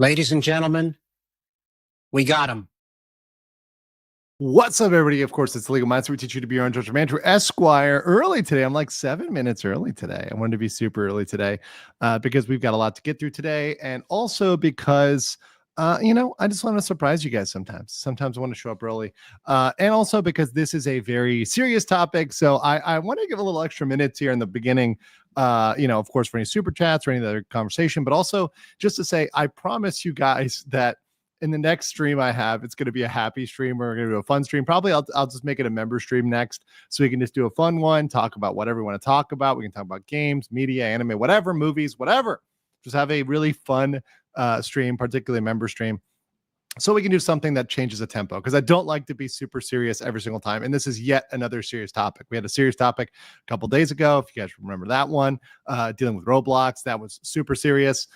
Ladies and gentlemen, we got him. What's up, everybody? Of course, it's the Legal Mindset. We teach you to be your own judge of Andrew Esquire. Early today, I'm like 7 minutes early today. I wanted to be super early today because we've got a lot to get through today, and also because I just want to surprise you guys sometimes. Sometimes I want to show up early, and also because this is a very serious topic. So I want to give a little extra minutes here in the beginning. Of course, for any super chats or any other conversation, but also just to say, I promise you guys that in the next stream I have, it's going to be a happy stream. We're going to do a fun stream. Probably I'll just make it a member stream next, so we can just do a fun one, talk about whatever we want to talk about. We can talk about games, media, anime, whatever, movies, whatever. Just have a really fun stream, particularly a member stream, so we can do something that changes the tempo, because I don't like to be super serious every single time. And this is yet another serious topic. We had a serious topic a couple days ago, if you guys remember that one, dealing with Roblox. That was super serious.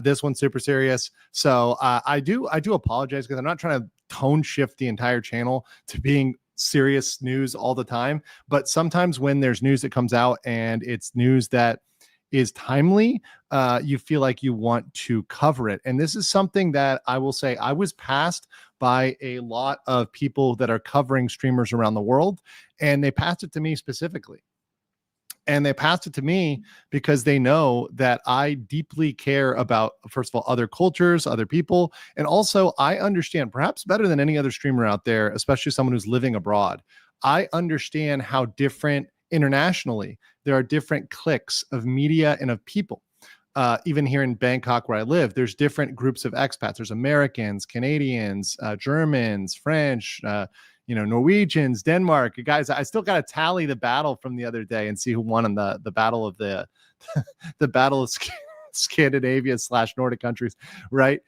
This one's super serious. So I do apologize, because I'm not trying to tone shift the entire channel to being serious news all the time. But sometimes when there's news that comes out and it's news that is timely, you feel like you want to cover it. And this is something that I will say I was passed by a lot of people that are covering streamers around the world, and they passed it to me specifically. And they passed it to me because they know that I deeply care about, first of all, other cultures, other people. And also I understand, perhaps better than any other streamer out there, especially someone who's living abroad, I understand how different internationally there are different cliques of media and of people. Even here in Bangkok, where I live, there's different groups of expats. There's Americans, Canadians, Germans, French, Norwegians, Denmark. Guys, I still got to tally the battle from the other day and see who won in the battle of the battle of Scandinavia / Nordic countries, right?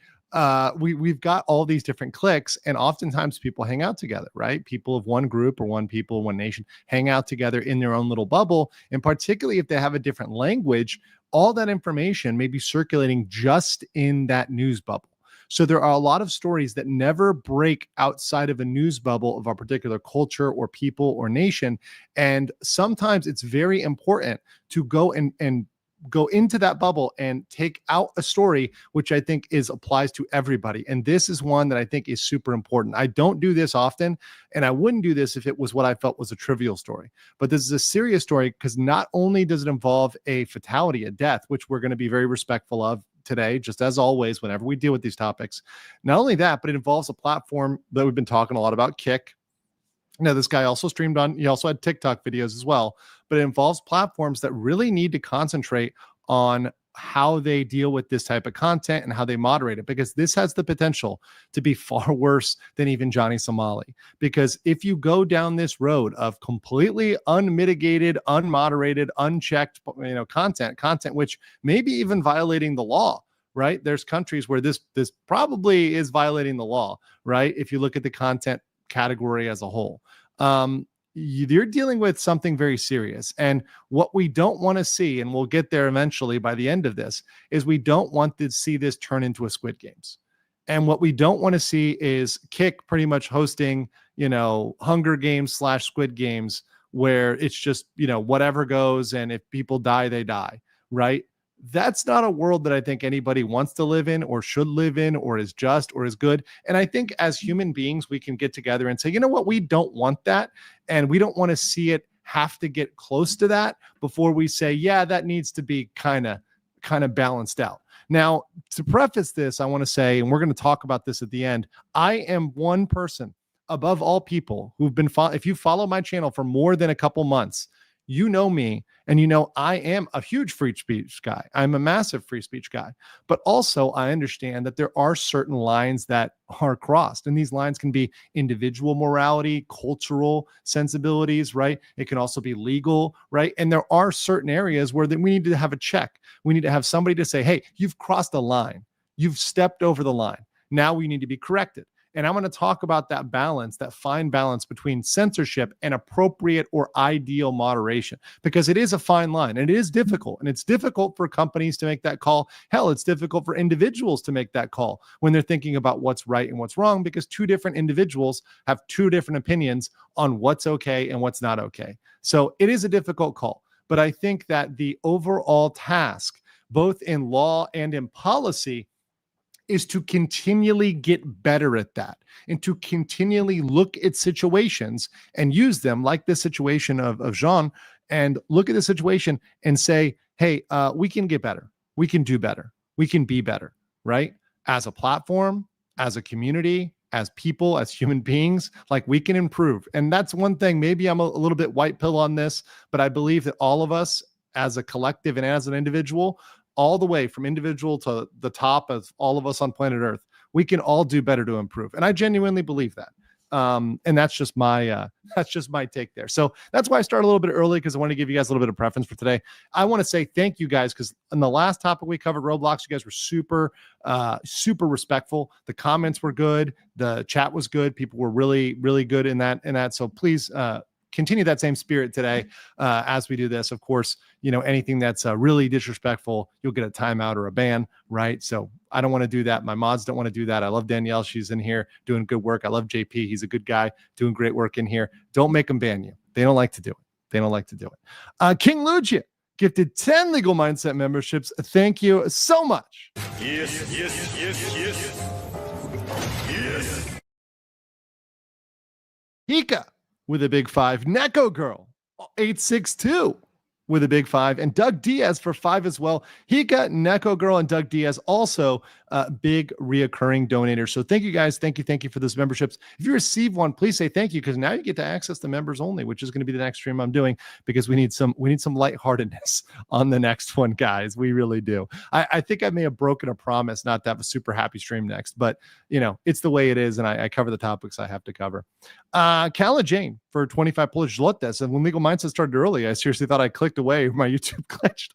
We've got all these different cliques, and oftentimes people hang out together, right? People of one group or one people, one nation hang out together in their own little bubble. And particularly if they have a different language, all that information may be circulating just in that news bubble. So there are a lot of stories that never break outside of a news bubble of a particular culture or people or nation. And sometimes it's very important to go and go into that bubble and take out a story, which I think applies to everybody. And this is one that I think is super important. I don't do this often, and I wouldn't do this if it was what I felt was a trivial story. But this is a serious story, because not only does it involve a fatality, a death, which we're going to be very respectful of today, just as always, whenever we deal with these topics. Not only that, but it involves a platform that we've been talking a lot about, Kick. Now, this guy also streamed on, he also had TikTok videos as well, but it involves platforms that really need to concentrate on how they deal with this type of content and how they moderate it, because this has the potential to be far worse than even Johnny Somali. Because if you go down this road of completely unmitigated, unmoderated, unchecked, content which may be even violating the law, right? There's countries where this probably is violating the law, right? If you look at the content category as a whole, you're dealing with something very serious. And what we don't want to see, and we'll get there eventually by the end of this, is we don't want to see this turn into a Squid Games. And what we don't want to see is Kick pretty much hosting, Hunger Games / Squid Games, where it's just, whatever goes. And if people die, they die, right? That's not a world that I think anybody wants to live in or should live in or is just or is good. And I think as human beings, we can get together and say, you know what, we don't want that. And we don't want to see it have to get close to that before we say, yeah, that needs to be kind of balanced out. Now, to preface this, I want to say, and we're going to talk about this at the end, I am one person above all people who've been, if you follow my channel for more than a couple months, you know me, and I am a huge free speech guy. I'm a massive free speech guy. But also I understand that there are certain lines that are crossed, and these lines can be individual morality, cultural sensibilities, right? It can also be legal, right? And there are certain areas where we need to have a check. We need to have somebody to say, hey, you've crossed a line. You've stepped over the line. Now we need to be corrected. And I'm going to talk about that balance, that fine balance between censorship and appropriate or ideal moderation, because it is a fine line and it is difficult. And it's difficult for companies to make that call. Hell, it's difficult for individuals to make that call when they're thinking about what's right and what's wrong, because two different individuals have two different opinions on what's okay and what's not okay. So it is a difficult call. But I think that the overall task, both in law and in policy, is to continually get better at that and to continually look at situations and use them, like this situation of Jean, and look at the situation and say, hey, we can get better. We can do better. We can be better, right? As a platform, as a community, as people, as human beings, like we can improve. And that's one thing. Maybe I'm a little bit white pill on this, but I believe that all of us as a collective and as an individual, all the way from individual to the top of all of us on planet Earth, we can all do better to improve. And I genuinely believe that. And that's just my take there. So that's why I started a little bit early, because I want to give you guys a little bit of preference for today. I want to say thank you guys, because in the last topic we covered, Roblox, you guys were super respectful. The comments were good. The chat was good. People were really, really good in that. So please continue that same spirit today as we do this. Of course, anything that's really disrespectful, you'll get a timeout or a ban, right? So I don't want to do that. My mods don't want to do that. I love Danielle. She's in here doing good work. I love JP. He's a good guy doing great work in here. Don't make them ban you. They don't like to do it. King Lugia gifted 10 Legal Mindset memberships. Thank you so much. Yes. Hika with a big 5. Neko Girl 862 with a big 5, and Doug Diaz for 5 as well. Hika, Neko Girl, and Doug Diaz also big reoccurring donators. So thank you guys. Thank you for those memberships. If you receive one, please say thank you, because now you get to access the members only, which is going to be the next stream I'm doing, because we need some lightheartedness on the next one, guys. We really do. I think I may have broken a promise not to have a super happy stream next, but it's the way it is, and I cover the topics I have to cover. Kala Jane for 25 Polish zlotys. And when Legal Mindset started early, I seriously thought I clicked away. My YouTube glitched.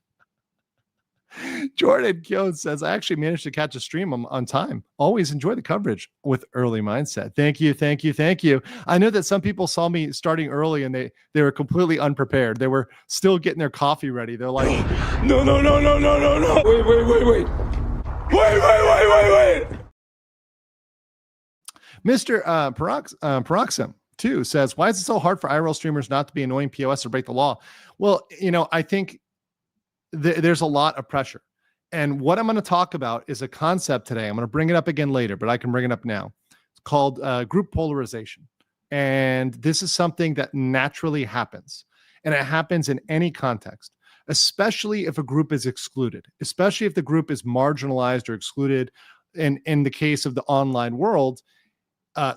Jordan Kyo says, I actually managed to catch a stream on time. Always enjoy the coverage with Early Mindset. Thank you. I know that some people saw me starting early and they were completely unprepared. They were still getting their coffee ready. They're like, no. Wait. Mr. Paroxysm 2 says, why is it so hard for IRL streamers not to be annoying POS or break the law? Well, I think there's a lot of pressure. And what I'm going to talk about is a concept today. I'm going to bring it up again later, but I can bring it up now. It's called group polarization. And this is something that naturally happens. And it happens in any context, especially if a group is excluded, especially if the group is marginalized or excluded. And in the case of the online world,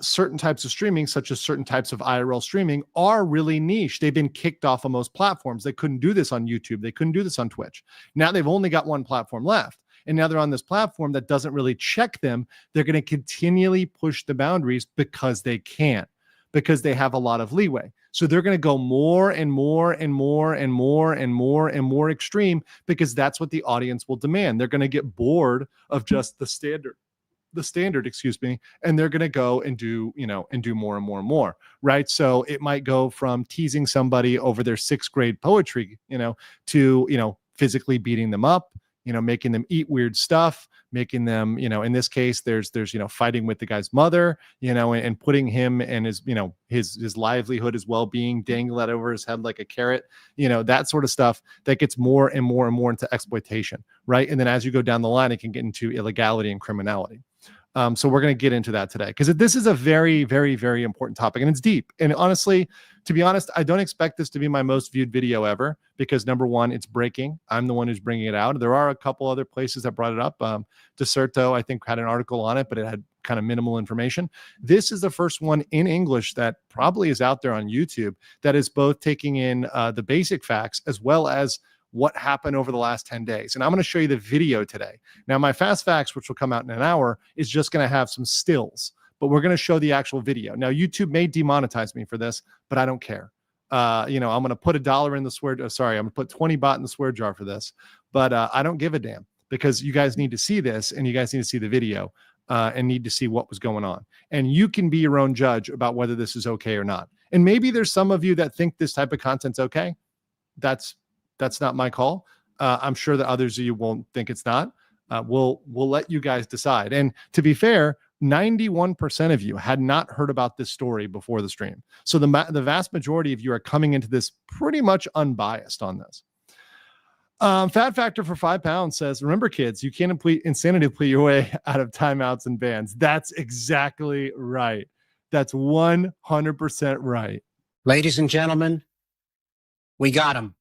certain types of streaming, such as certain types of IRL streaming, are really niche. They've been kicked off of most platforms. They couldn't do this on YouTube. They couldn't do this on Twitch. Now they've only got one platform left. And now they're on this platform that doesn't really check them. They're going to continually push the boundaries because they can, because they have a lot of leeway. So they're going to go more and more extreme, because that's what the audience will demand. They're going to get bored of just the standard, and they're going to go and do more and more, right? So it might go from teasing somebody over their 6th grade poetry, to, physically beating them up, making them eat weird stuff, making them, in this case, there's, fighting with the guy's mother, and putting him and his, his livelihood, his well-being, dangle that over his head like a carrot, that sort of stuff that gets more and more into exploitation, right? And then as you go down the line, it can get into illegality and criminality. So we're going to get into that today, because this is a very, very, very important topic, and it's deep. And honestly, to be honest, I don't expect this to be my most viewed video ever, because number one, it's breaking. I'm the one who's bringing it out. There are a couple other places that brought it up. Deserto, I think, had an article on it, but it had kind of minimal information. This is the first one in English that probably is out there on YouTube that is both taking in the basic facts as well as what happened over the last 10 days. And I'm going to show you the video today. Now, my fast facts, which will come out in an hour, is just going to have some stills, but we're going to show the actual video. Now, YouTube may demonetize me for this, but I don't care. I'm going to put $1 in the swear. I'm going to put 20 baht in the swear jar for this, but I don't give a damn, because you guys need to see this, and you guys need to see the video and need to see what was going on. And you can be your own judge about whether this is okay or not. And maybe there's some of you that think this type of content's okay. That's not my call. I'm sure that others of you won't think it's not. We'll let you guys decide. And to be fair, 91% of you had not heard about this story before the stream. So the vast majority of you are coming into this pretty much unbiased on this. Fat Factor for £5 says, remember, kids, you can't insanity plea your way out of timeouts and bans. That's exactly right. That's 100% right. Ladies and gentlemen, we got him.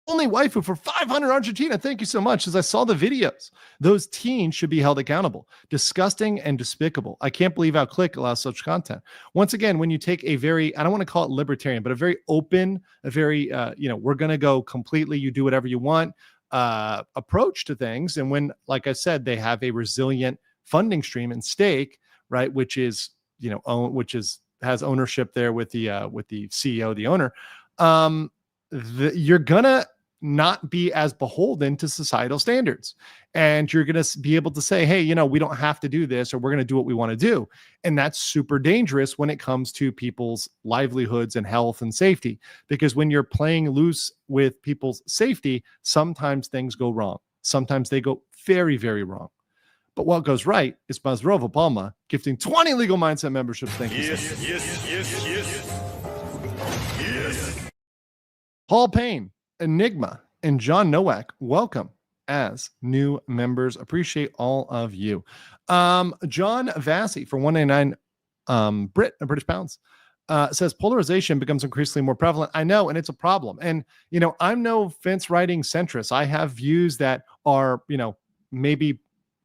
Only waifu for 500 Argentina. Thank you so much. As I saw the videos, those teens should be held accountable. Disgusting and despicable. I can't believe how Click allows such content. Once again, when you take a very, I don't want to call it libertarian, but a very open, a very, we're going to go completely, you do whatever you want approach to things. And when, like I said, they have a resilient funding stream and stake, right, which is, has ownership there with the CEO, the owner, you're gonna not be as beholden to societal standards, and you're gonna be able to say, hey, we don't have to do this, or we're gonna do what we want to do. And that's super dangerous when it comes to people's livelihoods and health and safety, because when you're playing loose with people's safety, sometimes things go wrong. Sometimes they go very, very wrong. But what goes right is Mazrova Palma gifting 20 Legal Mindset memberships. Thank you. Yes. Paul Payne, Enigma, and John Nowak, welcome as new members. Appreciate all of you. John Vassy for 199 British pounds says polarization becomes increasingly more prevalent. I know, and it's a problem. And, I'm no fence riding centrist. I have views that are, maybe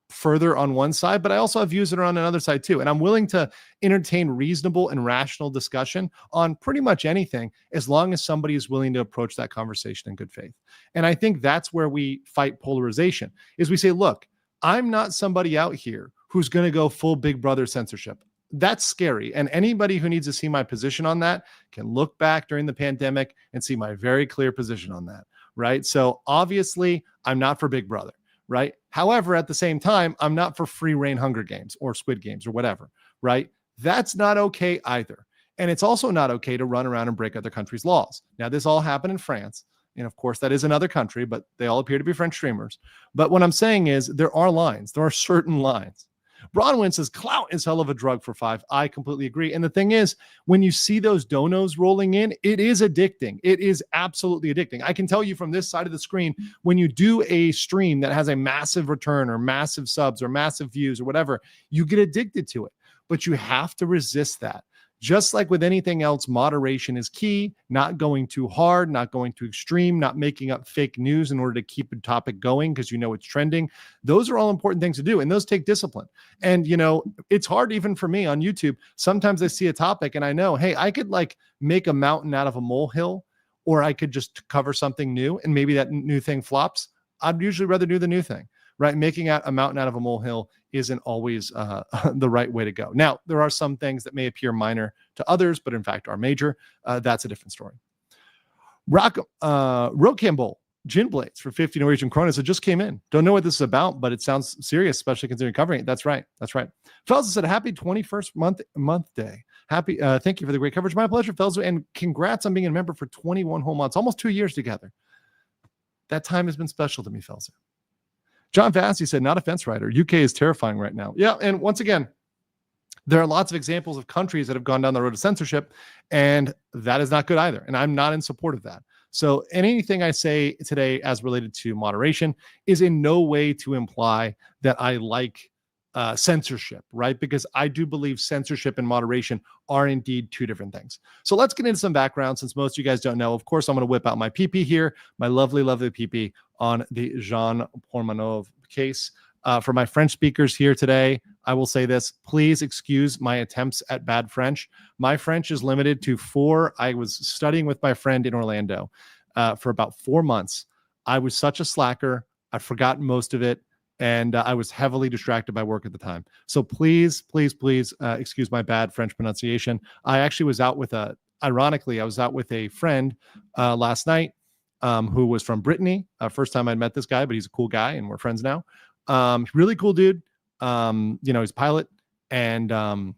further on one side, but I also have views that are on another side too. And I'm willing to entertain reasonable and rational discussion on pretty much anything, as long as somebody is willing to approach that conversation in good faith. And I think that's where we fight polarization, is we say, look, I'm not somebody out here who's going to go full Big Brother censorship. That's scary. And anybody who needs to see my position on that can look back during the pandemic and see my very clear position on that. Right. So obviously I'm not for Big Brother. Right. However, at the same time, I'm not for free reign Hunger Games or Squid Games or whatever. Right. That's not okay either. And it's also not okay to run around and break other countries' laws. Now, this all happened in France. And of course, that is another country, but they all appear to be French streamers. But what I'm saying is there are lines. There are certain lines. Bronwyn says clout is hell of a drug for 5. I completely agree. And the thing is, when you see those donos rolling in, it is addicting. It is absolutely addicting. I can tell you from this side of the screen, when you do a stream that has a massive return or massive subs or massive views or whatever, you get addicted to it. But you have to resist that. Just like with anything else, moderation is key. Not going too hard, not going too extreme, not making up fake news in order to keep a topic going because it's trending. Those are all important things to do, and those take discipline. And, it's hard even for me on YouTube. Sometimes I see a topic and I know, hey, I could make a mountain out of a molehill, or I could just cover something new and maybe that new thing flops. I'd usually rather do the new thing. Right? Making a mountain out of a molehill isn't always the right way to go. Now, there are some things that may appear minor to others, but in fact are major. That's a different story. Rocambole, Gin Blades for 50 Norwegian kroner. So just came in. Don't know what this is about, but it sounds serious, especially considering covering it. That's right. Felza said, happy 21st month day. Happy. Thank you for the great coverage. My pleasure, Felza. And congrats on being a member for 21 whole months, almost 2 years together. That time has been special to me, Felza. John Vassy said, not a fence rider. UK is terrifying right now. Yeah. And once again, there are lots of examples of countries that have gone down the road of censorship, and that is not good either. And I'm not in support of that. So anything I say today as related to moderation is in no way to imply that I like censorship, right? Because I do believe censorship and moderation are indeed two different things. So let's get into some background, since most of you guys don't know. Of course, I'm going to whip out my PP here, my lovely, lovely PP on the Jean Pormanov case. For my French speakers here today, I will say this: please excuse my attempts at bad French. My French is limited to 4. I was studying with my friend in Orlando for about 4 months. I was such a slacker. I forgot most of it. And I was heavily distracted by work at the time. So please excuse my bad French pronunciation. I actually was out with ironically, I was out with a friend last night who was from Brittany. First time I'd met this guy, but he's a cool guy and we're friends now. Really cool dude. He's a pilot and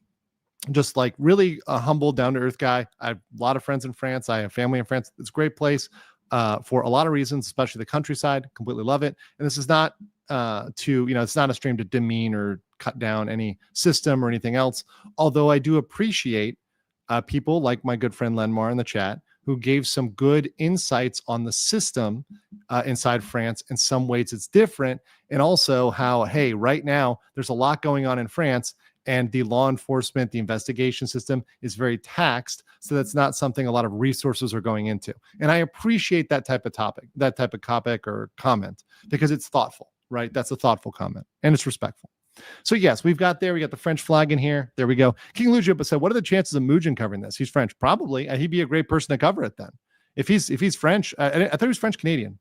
just really a humble, down to earth guy. I have a lot of friends in France. I have family in France. It's a great place for a lot of reasons, especially the countryside. Completely love it. And this is not it's not a stream to demean or cut down any system or anything else. Although I do appreciate people like my good friend Lenmar in the chat who gave some good insights on the system inside France. In some ways it's different. And also how, hey, right now there's a lot going on in France, and the law enforcement, the investigation system is very taxed. So that's not something a lot of resources are going into. And I appreciate that type of topic or comment, because it's thoughtful, right? That's a thoughtful comment and it's respectful. So yes, we got the French flag in here. There we go. King Lucio said, what are the chances of Mugen covering this? He's French. Probably. He'd be a great person to cover it then. If he's French, I thought he was French Canadian,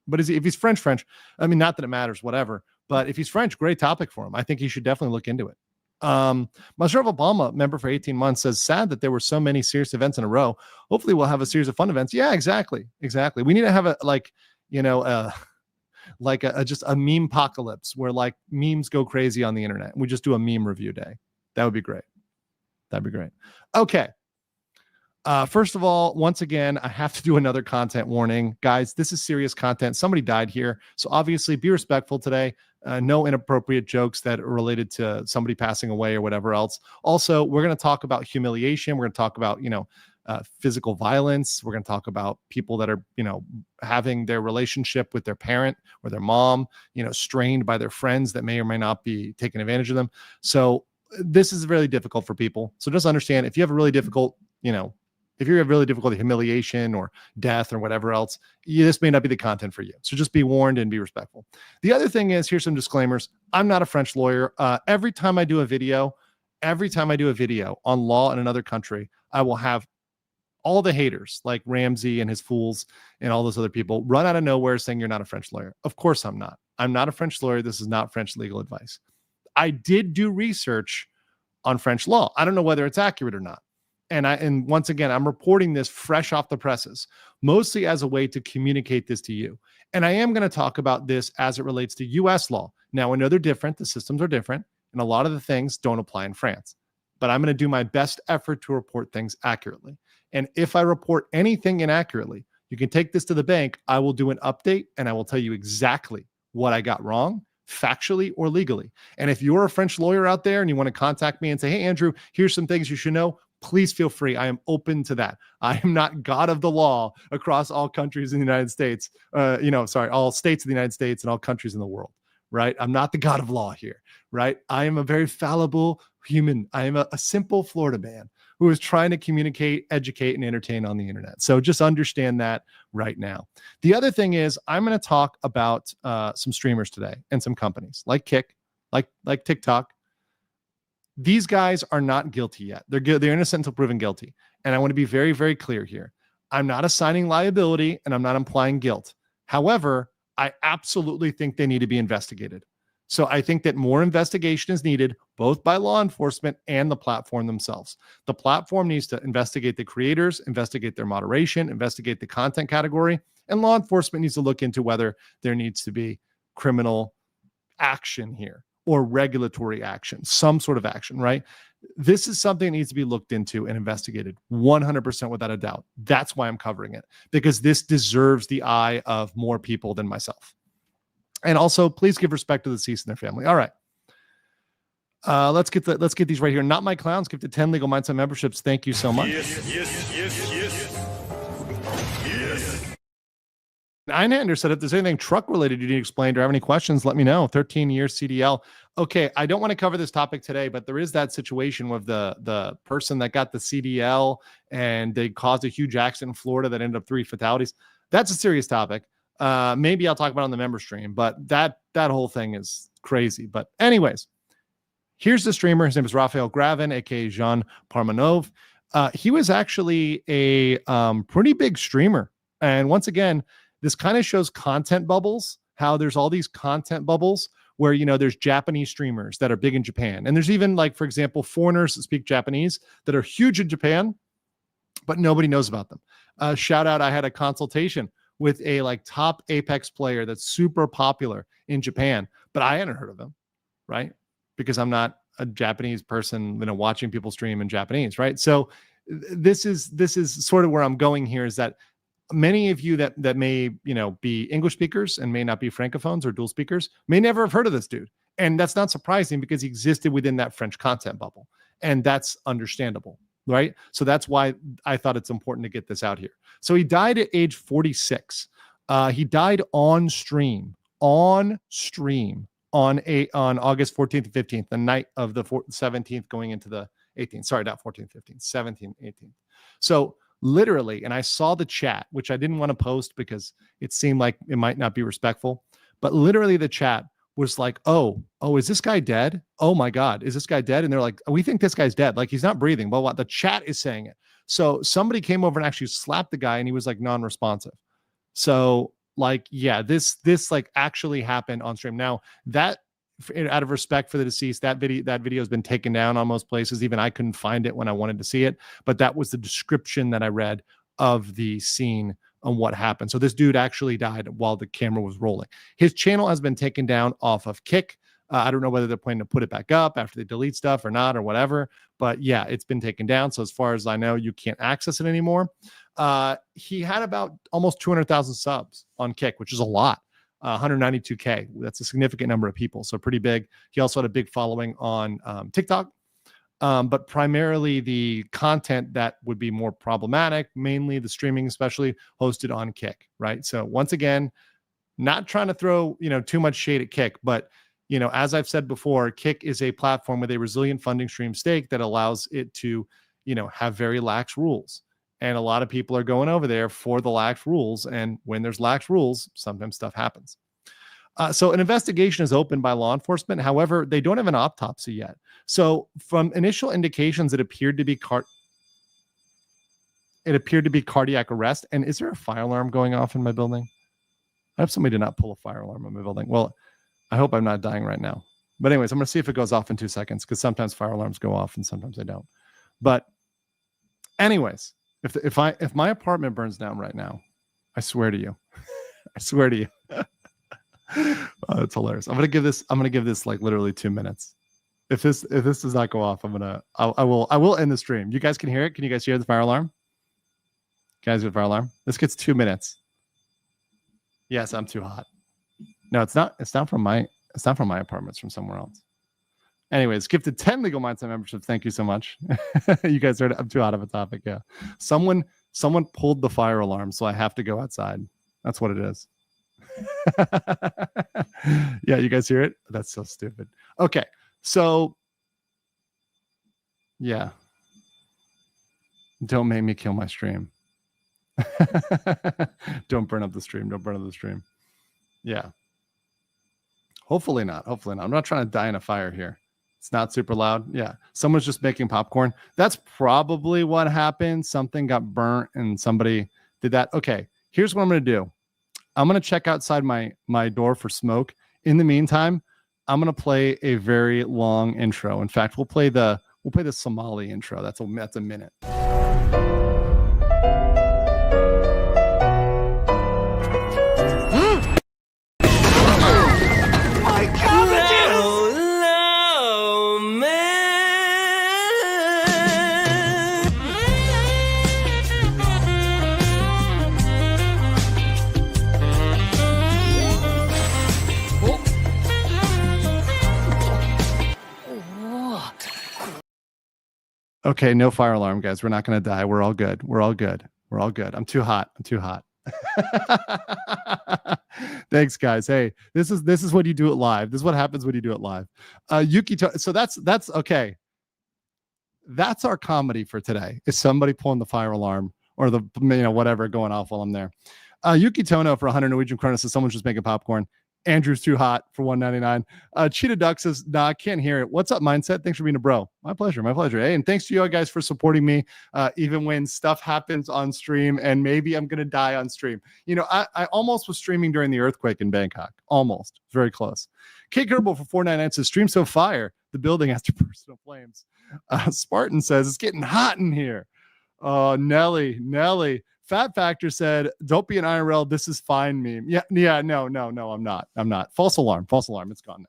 but if he's French, I mean, not that it matters, whatever. But if he's French, great topic for him. I think he should definitely look into it. Masrov Obama, member for 18 months, says, sad that there were so many serious events in a row. Hopefully we'll have a series of fun events. Yeah, exactly. We need to have just a meme apocalypse where like memes go crazy on the internet. We just do a meme review day. That would be great. Okay. First of all, once again, I have to do another content warning. Guys, this is serious content. Somebody died here. So obviously be respectful today. No inappropriate jokes that are related to somebody passing away or whatever else. Also, we're going to talk about humiliation. We're going to talk about, physical violence. We're going to talk about people that are, having their relationship with their parent or their mom, strained by their friends that may or may not be taking advantage of them. So this is really difficult for people. So just understand, if you have a really difficult, if you have really difficult humiliation or death or whatever else, this may not be the content for you. So just be warned and be respectful. The other thing is, here's some disclaimers. I'm not a French lawyer. Every time I do a video on law in another country, I will have all the haters like Ramsey and his fools and all those other people run out of nowhere saying you're not a French lawyer. Of course I'm not. I'm not a French lawyer. This is not French legal advice. I did do research on French law. I don't know whether it's accurate or not. And once again, I'm reporting this fresh off the presses, mostly as a way to communicate this to you. And I am going to talk about this as it relates to US law. Now, I know they're different. The systems are different. And a lot of the things don't apply in France. But I'm going to do my best effort to report things accurately. And if I report anything inaccurately, you can take this to the bank. I will do an update and I will tell you exactly what I got wrong, factually or legally. And if you're a French lawyer out there and you want to contact me and say, hey, Andrew, here's some things you should know, please feel free. I am open to that. I am not God of the law across all countries in the United States, all states of the United States and all countries in the world, right? I'm not the God of law here, right? I am a very fallible human. I am a simple Florida man who is trying to communicate, educate, and entertain on the internet. So just understand that right now. The other thing is, I'm going to talk about some streamers today and some companies like Kick, like TikTok. These guys are not guilty yet. They're innocent until proven guilty. And I want to be very, very clear here. I'm not assigning liability and I'm not implying guilt. However, I absolutely think they need to be investigated. So I think that more investigation is needed, both by law enforcement and the platform themselves. The platform needs to investigate the creators, investigate their moderation, investigate the content category, and law enforcement needs to look into whether there needs to be criminal action here or regulatory action, some sort of action, right? This is something that needs to be looked into and investigated 100% without a doubt. That's why I'm covering it, because this deserves the eye of more people than myself. And also, please give respect to the deceased and their family. All right. Let's get these right here. Not My Clowns gifted 10 Legal Mindset memberships. Thank you so much. Yes. Einhander said, if there's anything truck related you need explained or have any questions, let me know. 13 years CDL. Okay, I don't want to cover this topic today, but there is that situation with the person that got the CDL and they caused a huge accident in Florida that ended up 3 fatalities. That's a serious topic. Maybe I'll talk about it on the member stream, but that whole thing is crazy. But anyways, here's the streamer. His name is Raphael Gravin, aka Jean Parmanov. He was actually a pretty big streamer. And once again, this kind of shows content bubbles, how there's all these content bubbles where, there's Japanese streamers that are big in Japan. And there's even, like, for example, foreigners that speak Japanese that are huge in Japan, but nobody knows about them. Shout out, I had a consultation with a top Apex player that's super popular in Japan, but I hadn't heard of him, right? Because I'm not a Japanese person, watching people stream in Japanese, right? So this is sort of where I'm going here, is that many of you that may, be English speakers and may not be Francophones or dual speakers may never have heard of this dude. And that's not surprising because he existed within that French content bubble. And that's understandable, right? So that's why I thought it's important to get this out here. So he died at age 46. He died on stream on August 14th and 15th, the night of the 17th going into the 18th. Sorry, not 14th, 15th, 17th, 18th. So literally, and I saw the chat, which I didn't want to post because it seemed like it might not be respectful, but literally the chat was like, oh, is this guy dead? Oh my God, is this guy dead? And they're like, we think this guy's dead. Like, he's not breathing. Well, the chat is saying it. So somebody came over and actually slapped the guy and he was like non-responsive. So like, yeah, this like actually happened on stream. Now that, out of respect for the deceased, that video has been taken down on most places. Even I couldn't find it when I wanted to see it, but that was the description that I read of the scene on what happened. So this dude actually died while the camera was rolling. His channel has been taken down off of Kick. I don't know whether they're planning to put it back up after they delete stuff or not or whatever, but yeah, it's been taken down. So as far as I know, you can't access it anymore. He had about almost 200,000 subs on Kick, which is a lot. 192K. That's a significant number of people. So pretty big. He also had a big following on TikTok. But primarily the content that would be more problematic, mainly the streaming, especially hosted on Kick, right? So once again, not trying to throw, too much shade at Kick, but as I've said before, Kick is a platform with a resilient funding stream stake that allows it to, have very lax rules. And a lot of people are going over there for the lax rules. And when there's lax rules, sometimes stuff happens. So an investigation is opened by law enforcement. However, they don't have an autopsy yet. So from initial indications, it appeared to be cardiac arrest. And is there a fire alarm going off in my building? I hope somebody did not pull a fire alarm in my building. Well, I hope I'm not dying right now. But anyways, I'm going to see if it goes off in 2 seconds, because sometimes fire alarms go off and sometimes they don't. But anyways, if my apartment burns down right now, I swear to you, oh, that's hilarious. I'm gonna give this like literally 2 minutes. If this does not go off, I will end the stream. You guys can hear it. Can you guys hear the fire alarm? Guys, the fire alarm. This gets 2 minutes. Yes, I'm too hot. No, it's not from my apartment. It's from somewhere else. Anyways, gifted 10 Legal Mindset membership. Thank you so much. You guys heard it. I'm too hot of a topic. Yeah. Someone pulled the fire alarm, so I have to go outside. That's what it is. Yeah, you guys hear it? That's so stupid. Okay. So yeah. Don't make me kill my stream. Don't burn up the stream. Yeah. Hopefully not. I'm not trying to die in a fire here. It's not super loud. Yeah. Someone's just making popcorn. That's probably what happened. Something got burnt and somebody did that. Okay. Here's what I'm going to do. I'm going to check outside my door for smoke. In the meantime, I'm going to play a very long intro. In fact, we'll play the Somali intro. That's a minute. Okay, no fire alarm, guys. We're not going to die. We're all good. I'm too hot. Thanks, guys. Hey, this is what you do it live. This is what happens when you do it live. So that's okay. That's our comedy for today. Is somebody pulling the fire alarm or the whatever going off while I'm there. Yuki Tono for 100 Norwegian kroner says someone's just making popcorn. Andrew's too hot for 199. Cheetah Duck says, nah, I can't hear it. What's up, Mindset? Thanks for being a bro. My pleasure. Hey, and thanks to you guys for supporting me, even when stuff happens on stream and maybe I'm going to die on stream. I almost was streaming during the earthquake in Bangkok. Almost. Very close. Kate Kerbal for 499 says, stream so fire. The building has to burst into flames. Spartan says, it's getting hot in here. Nelly. Fat Factor said, don't be an IRL. This is fine meme. Yeah. No, I'm not. False alarm. It's gone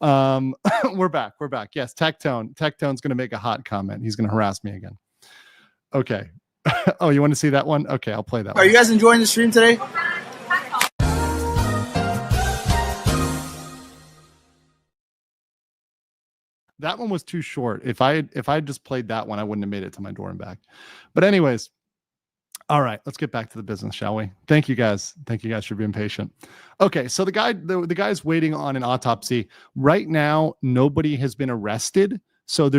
now. We're back. Yes. Techtone's going to make a hot comment. He's going to harass me again. Okay. Oh, you want to see that one? Okay. I'll play that one. Are you guys enjoying the stream today? That one was too short. If I just played that one, I wouldn't have made it to my door and back. But anyways, all right, let's get back to the business, shall we? Thank you guys. Thank you guys for being patient. Okay, so the guy's waiting on an autopsy. Right now, nobody has been arrested. So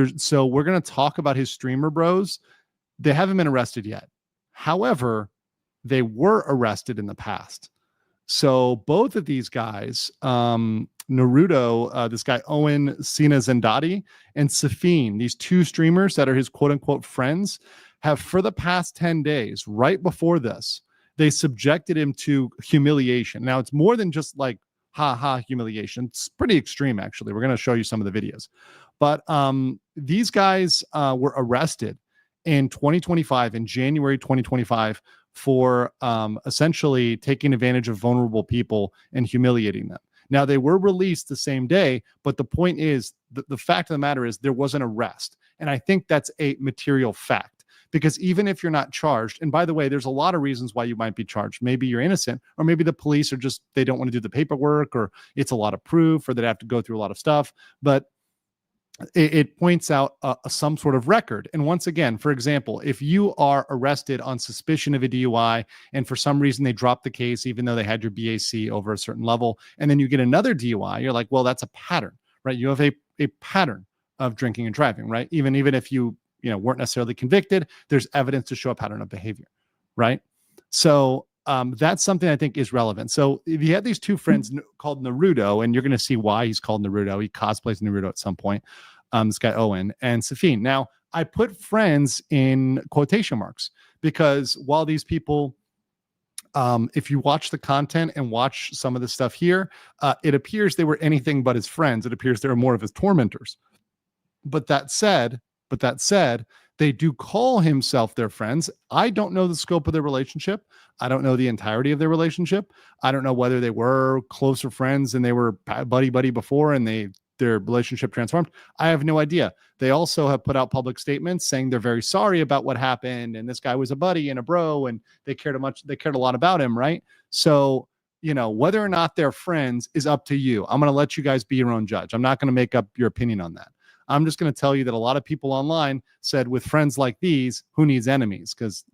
we're gonna talk about his streamer bros. They haven't been arrested yet. However, they were arrested in the past. So both of these guys, Naruto, this guy Owen Sina Zendati, and Safine, these two streamers that are his quote unquote friends, have for the past 10 days, right before this, they subjected him to humiliation. Now, it's more than just like humiliation. It's pretty extreme, actually. We're going to show you some of the videos. But these guys were arrested in 2025, in January 2025, for essentially taking advantage of vulnerable people and humiliating them. Now, they were released the same day, but the point is, the fact of the matter is there was an arrest. And I think that's a material fact, because even if you're not charged, and by the way, there's a lot of reasons why you might be charged. Maybe you're innocent, or maybe the police are just, they don't want to do the paperwork, or it's a lot of proof, or they'd have to go through a lot of stuff. But it points out some sort of record. And once again, for example, if you are arrested on suspicion of a DUI and for some reason they drop the case, even though they had your BAC over a certain level, and then you get another DUI, you're like, well, that's a pattern, right? You have a pattern of drinking and driving, right? Even if you weren't necessarily convicted, there's evidence to show a pattern of behavior, right? So that's something I think is relevant. So if you had these two friends called Naruto, and you're going to see why he's called Naruto. He cosplays Naruto at some point. This guy Owen and Safine. Now, I put friends in quotation marks because while these people, if you watch the content and watch some of the stuff here, it appears they were anything but his friends. It appears they were more of his tormentors. But that said, they do call himself their friends. I don't know the scope of their relationship. I don't know the entirety of their relationship. I don't know whether they were closer friends and they were buddy before and their relationship transformed. I have no idea. They also have put out public statements saying they're very sorry about what happened, and this guy was a buddy and a bro, and they cared a lot about him, right? So, whether or not they're friends is up to you. I'm going to let you guys be your own judge. I'm not going to make up your opinion on that. I'm just going to tell you that a lot of people online said, with friends like these, who needs enemies? Because,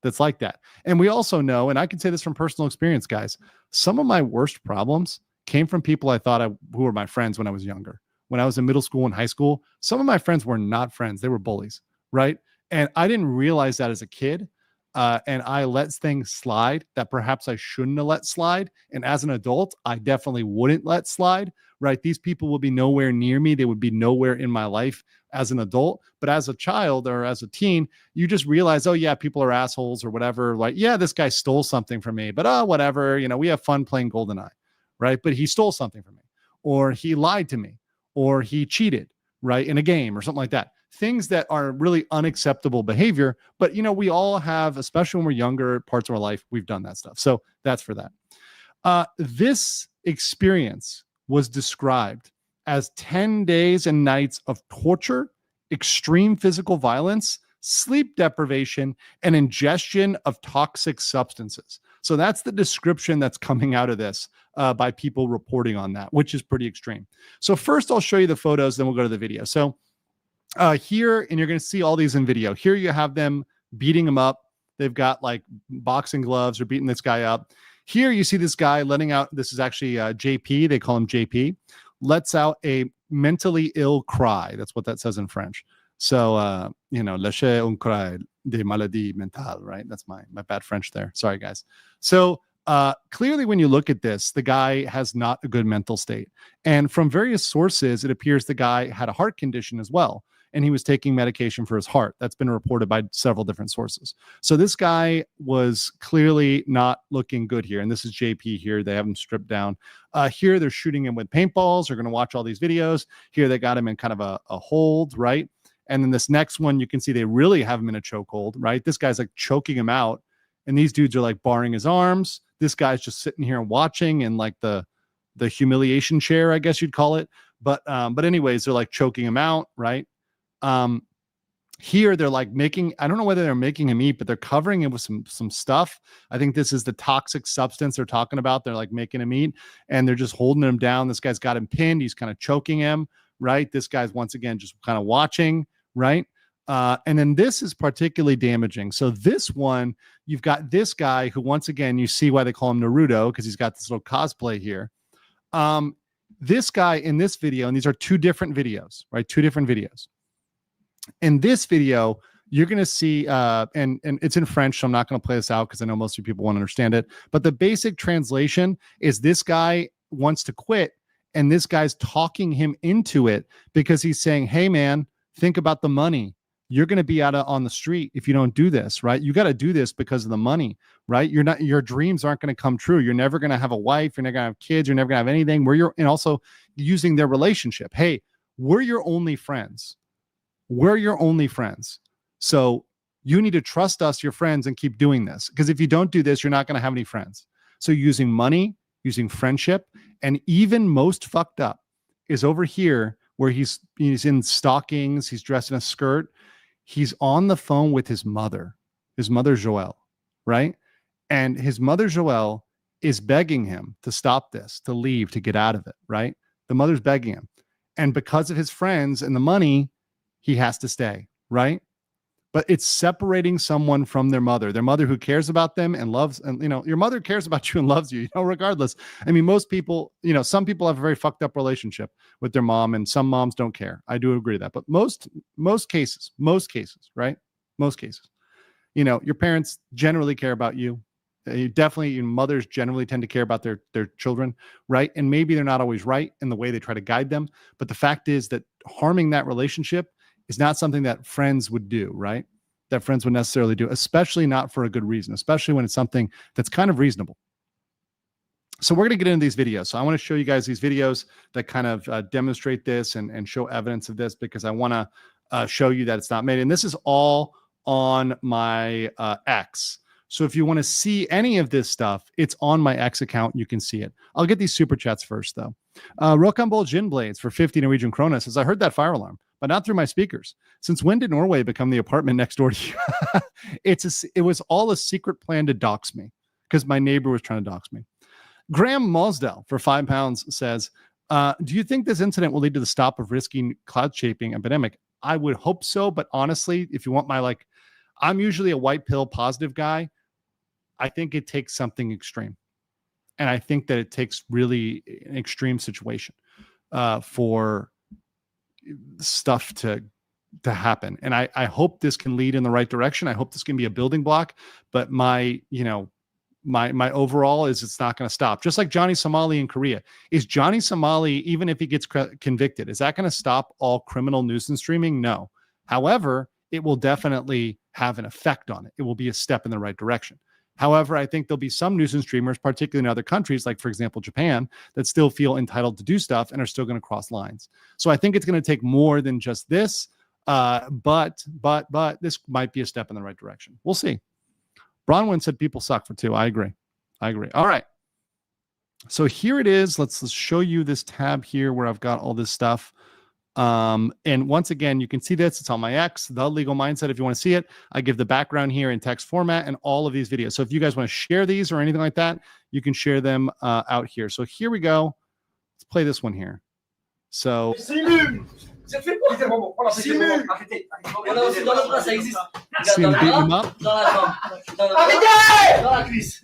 that's like that. And we also know, and I can say this from personal experience, guys, some of my worst problems came from people I thought who were my friends when I was younger. When I was in middle school and high school, some of my friends were not friends. They were bullies, right? And I didn't realize that as a kid. And I let things slide that perhaps I shouldn't have let slide. And as an adult, I definitely wouldn't let slide, right? These people would be nowhere near me. They would be nowhere in my life as an adult. But as a child or as a teen, you just realize, oh yeah, people are assholes or whatever. Like, yeah, this guy stole something from me, but whatever, we have fun playing GoldenEye, right? But he stole something from me, or he lied to me, or he cheated, right, in a game or something like that. Things that are really unacceptable behavior. But, we all have, especially when we're younger parts of our life, we've done that stuff. So that's for that. This experience was described as 10 days and nights of torture, extreme physical violence, sleep deprivation, and ingestion of toxic substances. So that's the description that's coming out of this by people reporting on that, which is pretty extreme. So first I'll show you the photos, then we'll go to the video. So here, and you're going to see all these in video. Here you have them beating him up. They've got like boxing gloves. They're beating this guy up. Here you see this guy letting out, this is actually JP. They call him JP. Lets out a mentally ill cry. That's what that says in French. So, lâcher un cri de maladie mentale, right? That's my bad French there. Sorry, guys. So clearly, when you look at this, the guy has not a good mental state. And from various sources, it appears the guy had a heart condition as well. And he was taking medication for his heart. That's been reported by several different sources. So this guy was clearly not looking good here. And this is JP here. They have him stripped down. Here, they're shooting him with paintballs. They're going to watch all these videos. Here, they got him in kind of a hold, right? And then this next one, you can see they really have him in a chokehold, right? This guy's like choking him out. And these dudes are like barring his arms. This guy's just sitting here and watching in like the humiliation chair, I guess you'd call it. But anyways, they're like choking him out, right? Here they're like I don't know whether they're making him eat, but they're covering him with some stuff. I think this is the toxic substance they're talking about. They're like making him eat, and they're just holding him down. This guy's got him pinned. He's kind of choking him, right? This guy's once again just kind of watching, right? And then this is particularly damaging. So this one, you've got this guy who, once again, you see why they call him Naruto, because he's got this little cosplay here. This guy in this video, and these are two different videos, right? Two different videos. In this video, you're going to see, and it's in French, so I'm not going to play this out because I know most of you people won't understand it. But the basic translation is this guy wants to quit, and this guy's talking him into it because he's saying, hey, man, think about the money. You're going to be out on the street if you don't do this, right? You got to do this because of the money, right? Your dreams aren't going to come true. You're never going to have a wife. You're never going to have kids. You're never going to have anything and also using their relationship. Hey, we're your only friends. We're your only friends. So you need to trust us, your friends, and keep doing this. Because if you don't do this, you're not going to have any friends. So using money, using friendship, and even most fucked up is over here where he's in stockings, he's dressed in a skirt. He's on the phone with his mother Joelle, right? And his mother Joelle is begging him to stop this, to leave, to get out of it, right? The mother's begging him. And because of his friends and the money, he has to stay, right? But it's separating someone from their mother who cares about them and loves, and your mother cares about you and loves you, regardless. I mean, most people, some people have a very fucked up relationship with their mom, and some moms don't care. I do agree with that. But most cases, right? Most cases, your parents generally care about you. Your mothers generally tend to care about their children, right? And maybe they're not always right in the way they try to guide them. But the fact is that harming that relationship is not something that friends would do, right? That friends would necessarily do, especially not for a good reason, especially when it's something that's kind of reasonable. So we're going to get into these videos. So I want to show you guys these videos that kind of demonstrate this and show evidence of this, because I want to show you that it's not made. And this is all on my X. So if you want to see any of this stuff, it's on my X account. You can see it. I'll get these super chats first, though. Rokambol Gin Blades for 50 Norwegian krona says, I heard that fire alarm, but not through my speakers. Since when did Norway become the apartment next door to you? It was all a secret plan to dox me, because my neighbor was trying to dox me. Graham Mosdell for £5 says, do you think this incident will lead to the stop of risky cloud shaping epidemic? I would hope so, but honestly, if you want I'm usually a white pill positive guy. I think it takes something extreme. And I think that it takes really an extreme situation for stuff to happen. And I hope this can lead in the right direction. I hope this can be a building block. But my overall is it's not going to stop. Just like Johnny Somali in Korea. Is Johnny Somali, even if he gets convicted, is that going to stop all criminal nuisance streaming? No. However, it will definitely have an effect on it. It will be a step in the right direction. However, I think there'll be some nuisance streamers, particularly in other countries, like, for example, Japan, that still feel entitled to do stuff and are still going to cross lines. So I think it's going to take more than just this, but this might be a step in the right direction. We'll see. Bronwyn said people suck for 2. I agree. All right. So here it is. Let's show you this tab here where I've got all this stuff. And once again, you can see this. It's on my X, The Legal Mindset. If you want to see it, I give the background here in text format and all of these videos. So if you guys want to share these or anything like that, you can share them out here. So here we go. Let's play this one here. So Simule see him beating him up. Simule dans la cuisse.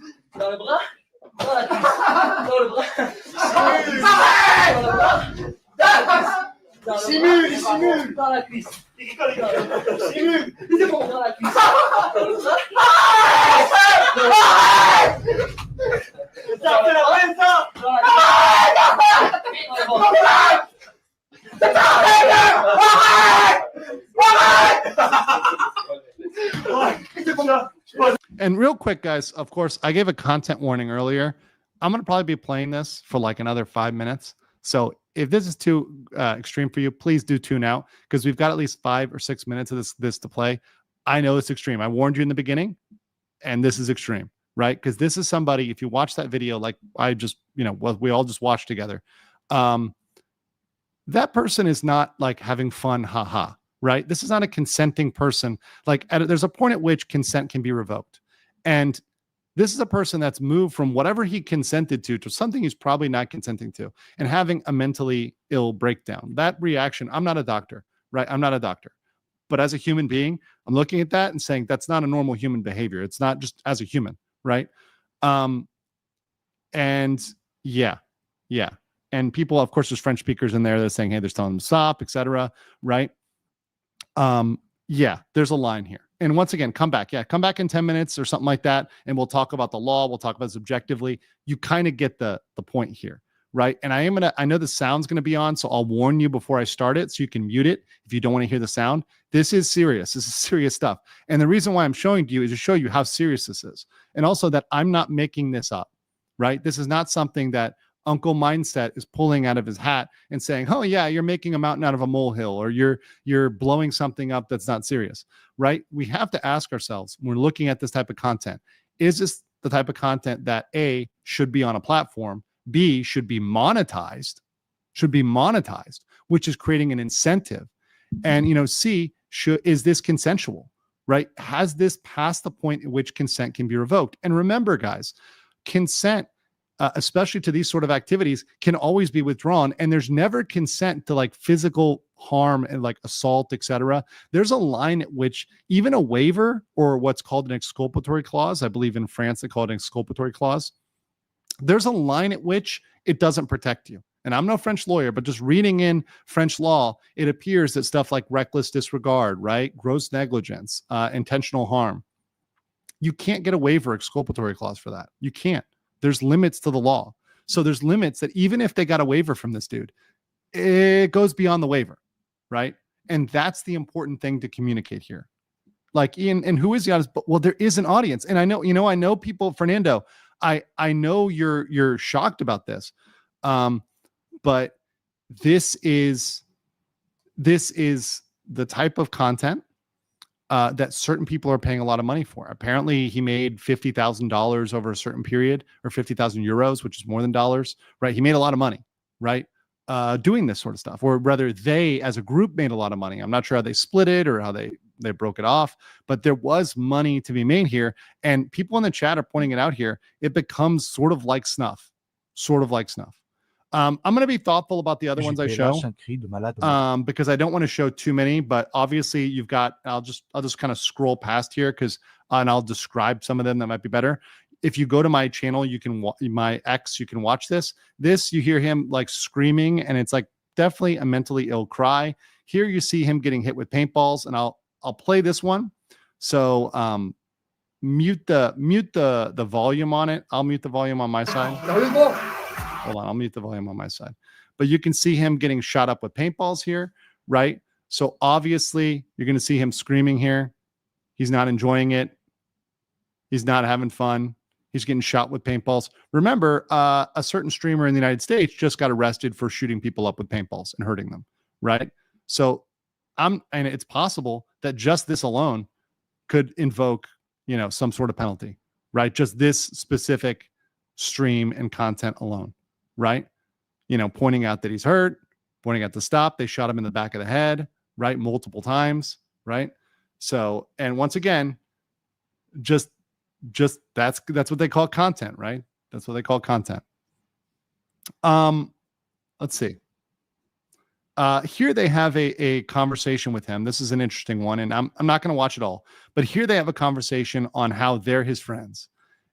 Simule. Dans la cuisse. And real quick, guys, of course, I gave a content warning earlier. I'm going to probably be playing this for like another 5 minutes. So if this is too extreme for you, please do tune out, because we've got at least 5 or 6 minutes of this to play. I know it's extreme. I warned you in the beginning, and this is extreme, right? Because this is somebody, if you watch that video, like I just, we all just watched together, that person is not like having fun, haha, right? This is not a consenting person. Like there's a point at which consent can be revoked. And This is a person that's moved from whatever he consented to something he's probably not consenting to and having a mentally ill breakdown. That reaction, I'm not a doctor, right? I'm not a doctor. But as a human being, I'm looking at that and saying that's not a normal human behavior. It's not just as a human, right? And yeah. And people, of course, there's French speakers in there that are saying, hey, they're telling them to stop, etc. Right? Yeah, there's a line here. And once again, come back. Yeah, come back in 10 minutes or something like that. And we'll talk about the law. We'll talk about this objectively. You kind of get the point here, right? And I know the sound's going to be on, so I'll warn you before I start it so you can mute it if you don't want to hear the sound. This is serious. This is serious stuff. And the reason why I'm showing to you is to show you how serious this is. And also that I'm not making this up, right? This is not something that Uncle Mindset is pulling out of his hat and saying, oh yeah, you're making a mountain out of a molehill, or you're blowing something up that's not serious, right? We have to ask ourselves when we're looking at this type of content, is this the type of content that A, should be on a platform, B, should be monetized, which is creating an incentive, and C, is this consensual, right? Has this passed the point at which consent can be revoked? And remember, guys, consent, especially to these sort of activities, can always be withdrawn, and there's never consent to like physical harm and like assault, etc. There's a line at which even a waiver, or what's called an exculpatory clause, I believe in France they call it an exculpatory clause, there's a line at which it doesn't protect you. And I'm no French lawyer, but just reading in French law, it appears that stuff like reckless disregard, right, gross negligence, intentional harm, you can't get a waiver exculpatory clause for that. You can't. There's limits to the law. So there's limits that even if they got a waiver from this dude, it goes beyond the waiver, right? And that's the important thing to communicate here. Like, Ian, and who is the audience? Well, there is an audience. And I know people, Fernando, I know you're shocked about this. But this is the type of content that certain people are paying a lot of money for. Apparently, he made $50,000 over a certain period, or 50,000 euros, which is more than dollars, right? He made a lot of money, right? Doing this sort of stuff, or rather, they as a group made a lot of money. I'm not sure how they split it or how they broke it off, but there was money to be made here. And people in the chat are pointing it out here. It becomes sort of like snuff. I'm going to be thoughtful about the other ones I show, because I don't want to show too many, but obviously you've got, I'll just kind of scroll past here and I'll describe some of them that might be better. If you go to my channel, you can my X, you can watch this, you hear him like screaming, and it's like definitely a mentally ill cry. Here you see him getting hit with paintballs, and I'll play this one. So, mute the volume on it. I'll mute the volume on my side. Hold on, I'll mute the volume on my side. But you can see him getting shot up with paintballs here, right? So obviously, you're going to see him screaming here. He's not enjoying it. He's not having fun. He's getting shot with paintballs. Remember, a certain streamer in the United States just got arrested for shooting people up with paintballs and hurting them, right? So, and it's possible that just this alone could invoke, some sort of penalty, right? Just this specific stream and content alone. Right? Pointing out that he's hurt, pointing out to stop. They shot him in the back of the head, right? Multiple times, right? So, and once again, just that's what they call content, right? That's what they call content. Let's see. Here they have a conversation with him. This is an interesting one, and I'm not going to watch it all, but here they have a conversation on how they're his friends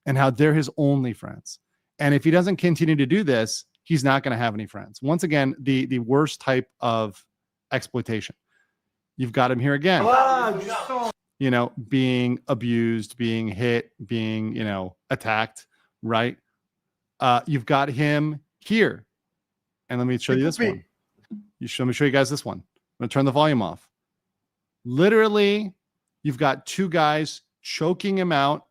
and how they're his only friends. And if he doesn't continue to do this, he's not going to have any friends. Once again, the worst type of exploitation. You've got him here again, being abused, being hit, being, attacked, right? You've got him here. And let me show you this one. Let me show you guys this one. I'm going to turn the volume off. Literally, you've got two guys choking him out,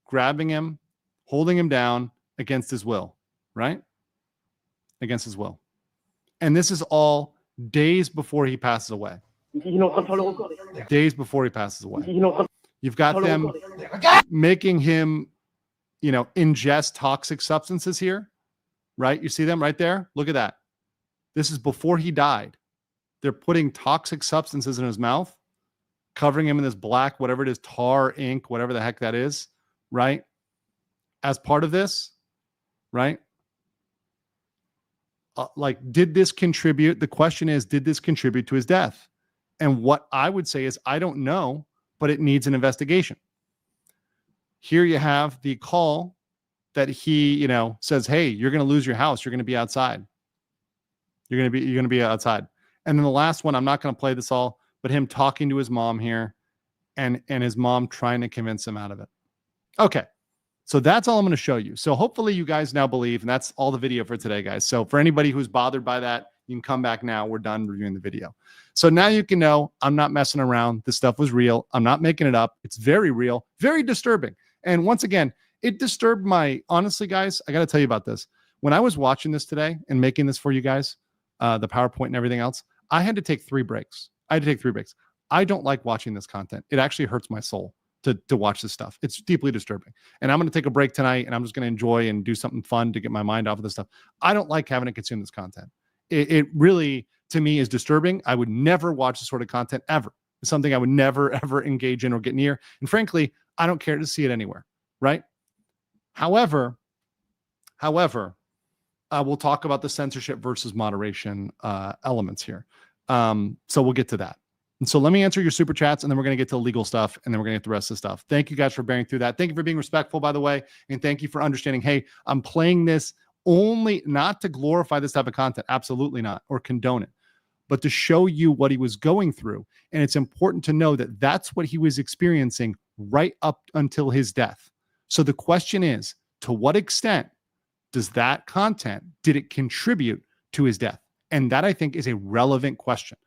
grabbing him, holding him down against his will, right? Against his will. And this is all days before he passes away. Days before he passes away. You've got them making him, ingest toxic substances here, right? You see them right there? Look at that. This is before he died. They're putting toxic substances in his mouth, covering him in this black, whatever it is, tar, ink, whatever the heck that is, right? As part of this, right? Like, did this contribute? The question is, did this contribute to his death? And what I would say is, I don't know, but it needs an investigation. Here you have the call that he, says, hey, you're going to lose your house. You're going to be outside. You're going to be outside. And then the last one, I'm not going to play this all, but him talking to his mom here and his mom trying to convince him out of it. Okay. So that's all I'm going to show you. So hopefully you guys now believe, and that's all the video for today, guys. So for anybody who's bothered by that, you can come back now. We're done reviewing the video. So now you can know I'm not messing around. This stuff was real. I'm not making it up. It's very real, very disturbing. And once again, it disturbed honestly, guys, I got to tell you about this. When I was watching this today and making this for you guys, the PowerPoint and everything else, I had to take 3 breaks. I don't like watching this content. It actually hurts my soul to watch this stuff. It's deeply disturbing. And I'm going to take a break tonight and I'm just going to enjoy and do something fun to get my mind off of this stuff. I don't like having to consume this content. It really, to me, is disturbing. I would never watch this sort of content ever. It's something I would never, ever engage in or get near. And frankly, I don't care to see it anywhere, right? However, we'll talk about the censorship versus moderation elements here. So we'll get to that. And so let me answer your super chats, and then we're going to get to the legal stuff, and then we're going to get the rest of the stuff. Thank you guys for bearing through that. Thank you for being respectful, by the way, and thank you for understanding, hey, I'm playing this only not to glorify this type of content, absolutely not, or condone it, but to show you what he was going through. And it's important to know that that's what he was experiencing right up until his death. So the question is, to what extent does that content, did it contribute to his death? And that, I think, is a relevant question.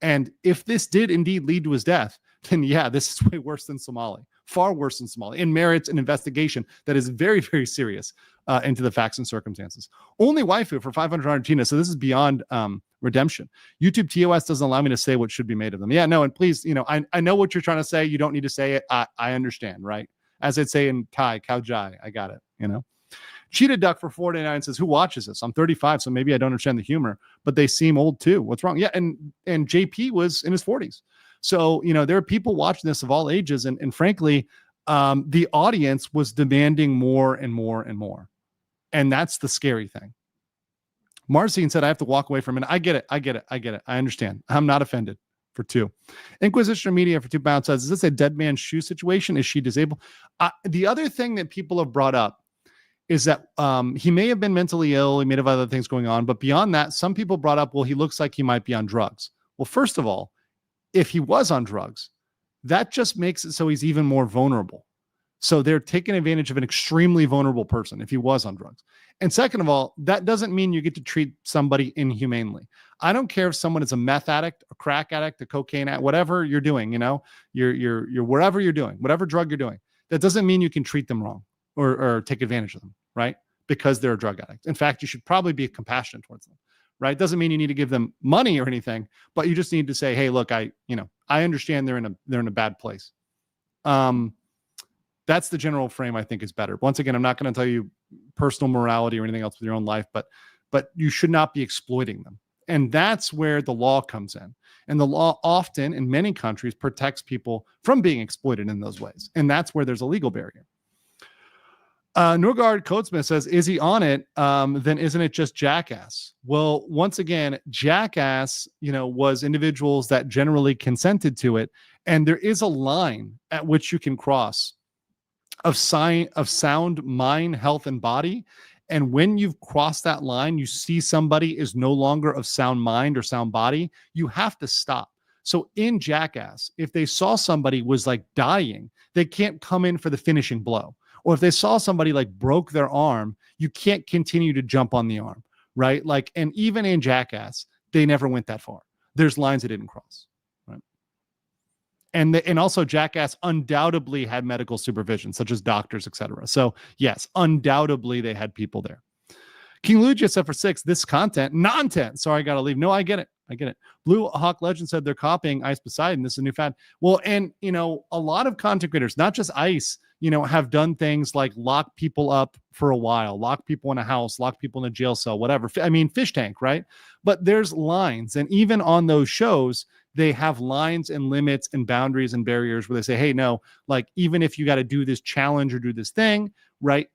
And if this did indeed lead to his death, then yeah, this is way worse than Somali, far worse than Somali, and merits an investigation that is very, very serious into the facts and circumstances. Only waifu for 500 Argentina. So this is beyond redemption. YouTube TOS doesn't allow me to say what should be made of them. Yeah, no, and please, I know what you're trying to say. You don't need to say it. I understand, right? As I'd say in Thai, Khao Jai, I got it, Cheetah Duck for 49 says, who watches this? I'm 35, so maybe I don't understand the humor, but they seem old too. What's wrong? Yeah, and JP was in his 40s. So, there are people watching this of all ages, and frankly, the audience was demanding more and more and more. And that's the scary thing. Marcine said, I have to walk away from it. I get it. I understand. I'm not offended. For 2. Inquisition Media for 2 pounds says, is this a dead man's shoe situation? Is she disabled? The other thing that people have brought up is that he may have been mentally ill. He may have other things going on. But beyond that, some people brought up, well, he looks like he might be on drugs. Well, first of all, if he was on drugs, that just makes it so he's even more vulnerable. So they're taking advantage of an extremely vulnerable person if he was on drugs. And second of all, that doesn't mean you get to treat somebody inhumanely. I don't care if someone is a meth addict, a crack addict, a cocaine addict, whatever you're doing, you're wherever you're doing, whatever drug you're doing. That doesn't mean you can treat them wrong or take advantage of them, right? Because they're a drug addict. In fact, you should probably be compassionate towards them, right? Doesn't mean you need to give them money or anything, but you just need to say, hey, look, I understand they're in a bad place. That's the general frame I think is better. Once again, I'm not going to tell you personal morality or anything else with your own life, but you should not be exploiting them. And that's where the law comes in. And the law often in many countries protects people from being exploited in those ways. And that's where there's a legal barrier. Norgard Coatsmith says, is he on it? Then isn't it just Jackass? Well, once again, Jackass, was individuals that generally consented to it. And there is a line at which you can cross of sound, mind, health, and body. And when you've crossed that line, you see somebody is no longer of sound mind or sound body, you have to stop. So in Jackass, if they saw somebody was like dying, they can't come in for the finishing blow. Or if they saw somebody like broke their arm, you can't continue to jump on the arm, right? Like, and even in Jackass, they never went that far. There's lines they didn't cross, right? And also Jackass undoubtedly had medical supervision, such as doctors, etc. So yes, undoubtedly they had people there. King Luigi said for 6, this content, nonsense. Sorry, I got to leave. No, I get it. Blue Hawk Legend said they're copying Ice Poseidon. This is a new fad. Well, and, a lot of content creators, not just Ice, have done things like lock people up for a while, lock people in a house, lock people in a jail cell, whatever. I mean, Fish Tank, right? But there's lines. And even on those shows, they have lines and limits and boundaries and barriers where they say, hey, no, like even if you got to do this challenge or do this thing, right?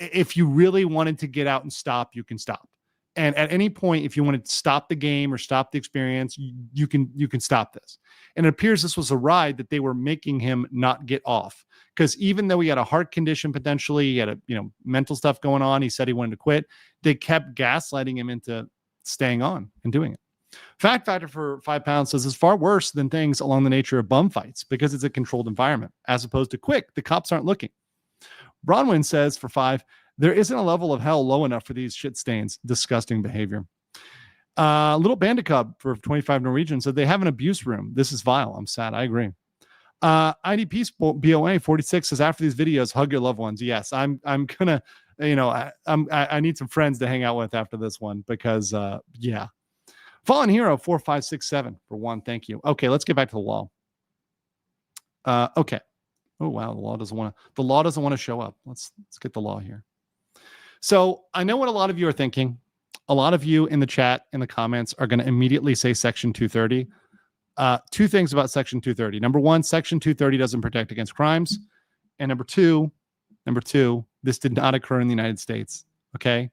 If you really wanted to get out and stop, you can stop. And at any point, if you want to stop the game or stop the experience, you can stop this. And it appears this was a ride that they were making him not get off, because even though he had a heart condition, potentially he had a mental stuff going on, he said he wanted to quit. They kept gaslighting him into staying on and doing it. Fact Factor for 5 pounds says it's far worse than things along the nature of bum fights because it's a controlled environment as opposed to quick. The cops aren't looking. Bronwyn says for 5, there isn't a level of hell low enough for these shit stains. Disgusting behavior. Little Bandicub for 25 Norwegian said they have an abuse room. This is vile. I'm sad. I agree. IDP BOA 46 says after these videos, hug your loved ones. Yes, I'm gonna, I need some friends to hang out with after this one because yeah. Fallen Hero 4567 for 1. Thank you. Okay, let's get back to the law. Okay. Oh wow, the law doesn't want to show up. Let's get the law here. So I know what a lot of you are thinking. A lot of you in the chat, in the comments, are going to immediately say Section 230. 2 things about Section 230. Number 1, Section 230 doesn't protect against crimes. And number two, this did not occur in the United States. Okay?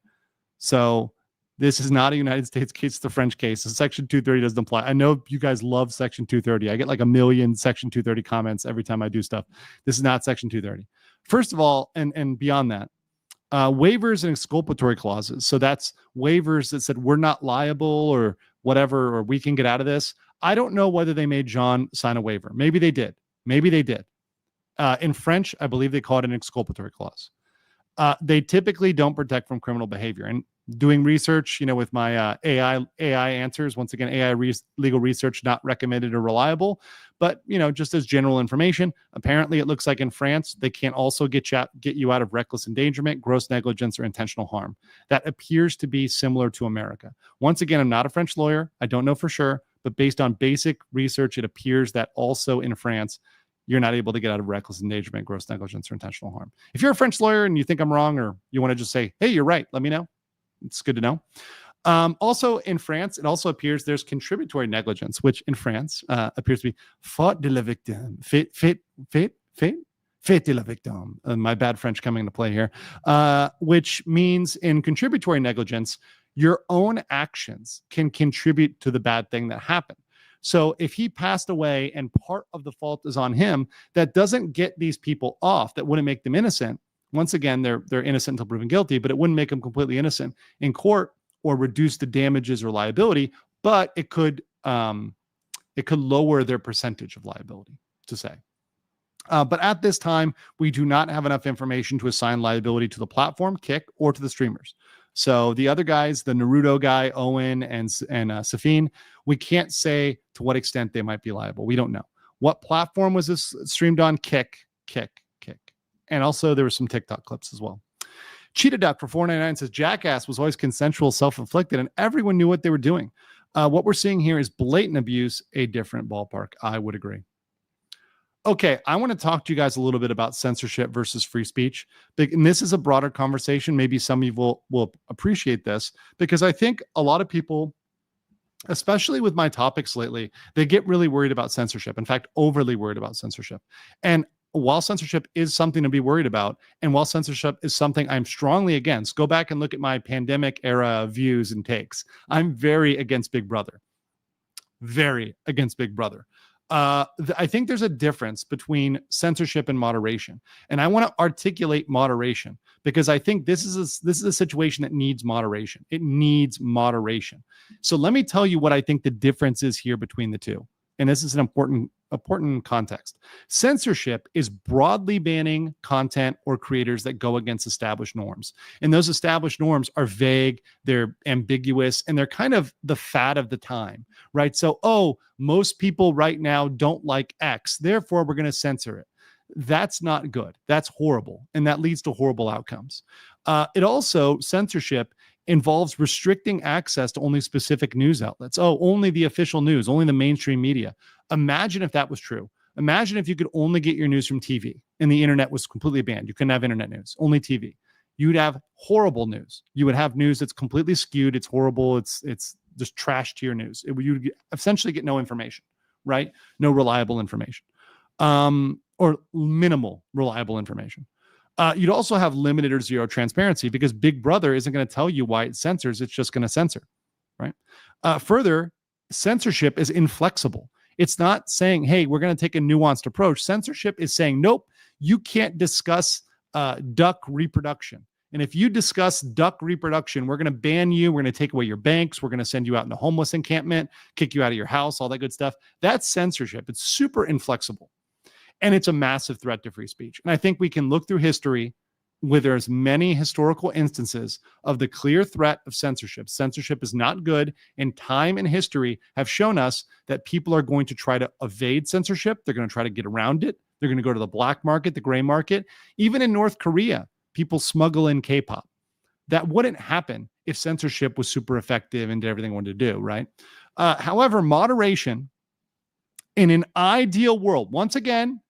So this is not a United States case, it's the French case. So Section 230 doesn't apply. I know you guys love Section 230. I get like 1 million Section 230 comments every time I do stuff. This is not Section 230. First of all, and beyond that, waivers and exculpatory clauses. So that's waivers that said we're not liable or whatever, or we can get out of this. I don't know whether they made John sign a waiver. Maybe they did. In French, I believe they call it an exculpatory clause. They typically don't protect from criminal behavior. And doing research, with my AI answers, once again, legal research not recommended or reliable, but just as general information, apparently it looks like in France they can't also get you out of reckless endangerment, gross negligence, or intentional harm. That appears to be similar to America. Once again, I'm not a French lawyer. I don't know for sure, but based on basic research, it appears that also in France you're not able to get out of reckless endangerment, gross negligence, or intentional harm. If you're a French lawyer and you think I'm wrong, or you want to just say, hey, you're right, let me know. It's good to know. Also in France, it also appears there's contributory negligence, which in France appears to be faute de la victime. Fait de la victime. My bad French coming into play here, which means in contributory negligence, your own actions can contribute to the bad thing that happened. So if he passed away and part of the fault is on him, that doesn't get these people off. That wouldn't make them innocent. Once again, they're innocent until proven guilty, but it wouldn't make them completely innocent in court or reduce the damages or liability, but it could lower their percentage of liability, to say. But at this time, we do not have enough information to assign liability to the platform, Kick, or to the streamers. So the other guys, the Naruto guy, Owen, and Safine, we can't say to what extent they might be liable. We don't know. What platform was this streamed on? Kick. And also there were some TikTok clips as well. Cheetah Duck for $4.99 says Jackass was always consensual, self-inflicted, and everyone knew what they were doing. What we're seeing here is blatant abuse, a different ballpark. I would agree. Okay, I want to talk to you guys a little bit about censorship versus free speech. And this is a broader conversation. Maybe some of you will appreciate this, because I think a lot of people, especially with my topics lately, they get really worried about censorship. In fact, overly worried about censorship. And while censorship is something to be worried about, and while censorship is something I'm strongly against, go back and look at my pandemic era views and takes. I'm very against Big Brother. Very against Big Brother. I think there's a difference between censorship and moderation. And I want to articulate moderation, because I think this is a situation that needs moderation. It needs moderation. So let me tell you what I think the difference is here between the two. And this is an important context. Censorship is broadly banning content or creators that go against established norms. And those established norms are vague, they're ambiguous, and they're kind of the fad of the time, right? So, most people right now don't like X, therefore we're going to censor it. That's not good. That's horrible. And that leads to horrible outcomes. Censorship involves restricting access to only specific news outlets. Only the official news, only the mainstream media. Imagine if that was true. Imagine if you could only get your news from TV and the internet was completely banned. You couldn't have internet news, only TV. You'd have horrible news. You would have news that's completely skewed. It's horrible. It's just trash to your news. You'd essentially get no information, right? No reliable information, or minimal reliable information. You'd also have limited or zero transparency because Big Brother isn't going to tell you why it censors. It's just going to censor, right? Further, censorship is inflexible. It's not saying, hey, we're going to take a nuanced approach. Censorship is saying, nope, you can't discuss duck reproduction. And if you discuss duck reproduction, we're going to ban you. We're going to take away your banks. We're going to send you out in a homeless encampment, kick you out of your house, all that good stuff. That's censorship. It's super inflexible. And it's a massive threat to free speech. And I think we can look through history where there's many historical instances of the clear threat of censorship. Censorship is not good, and time and history have shown us that people are going to try to evade censorship. They're going to try to get around it. They're going to go to the black market, the gray market. Even in North Korea, people smuggle in K-pop. That wouldn't happen if censorship was super effective and did everything it wanted to do, right? However, moderation in an ideal world, once again,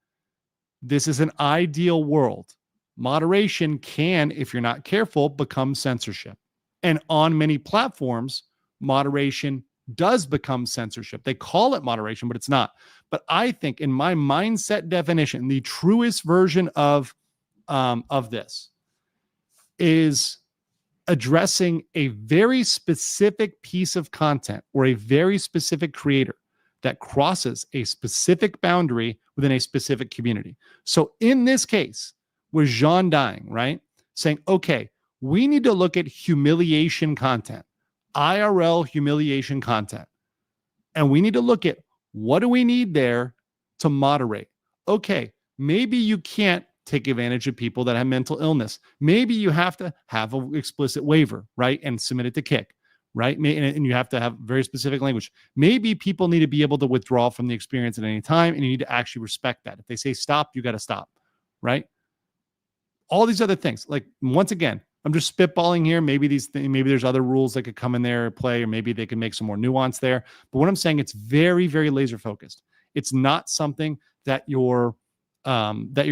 this is an ideal world. Moderation can, if you're not careful, become censorship. And on many platforms, moderation does become censorship. They call it moderation, but it's not. But I think in my mindset definition, the truest version of this is addressing a very specific piece of content or a very specific creator that crosses a specific boundary within a specific community. So in this case, with Jean dying, right? Saying, okay, we need to look at humiliation content, IRL humiliation content. And we need to look at what do we need there to moderate? Okay, maybe you can't take advantage of people that have mental illness. Maybe you have to have an explicit waiver, right? And submit it to Kick, right? And you have to have very specific language. Maybe people need to be able to withdraw from the experience at any time, and you need to actually respect that. If they say stop, you got to stop, right? All these other things. Like, once again, I'm just spitballing here. Maybe there's other rules that could come in there play, or maybe they can make some more nuance there. But what I'm saying, it's very, very laser focused. It's not something that you're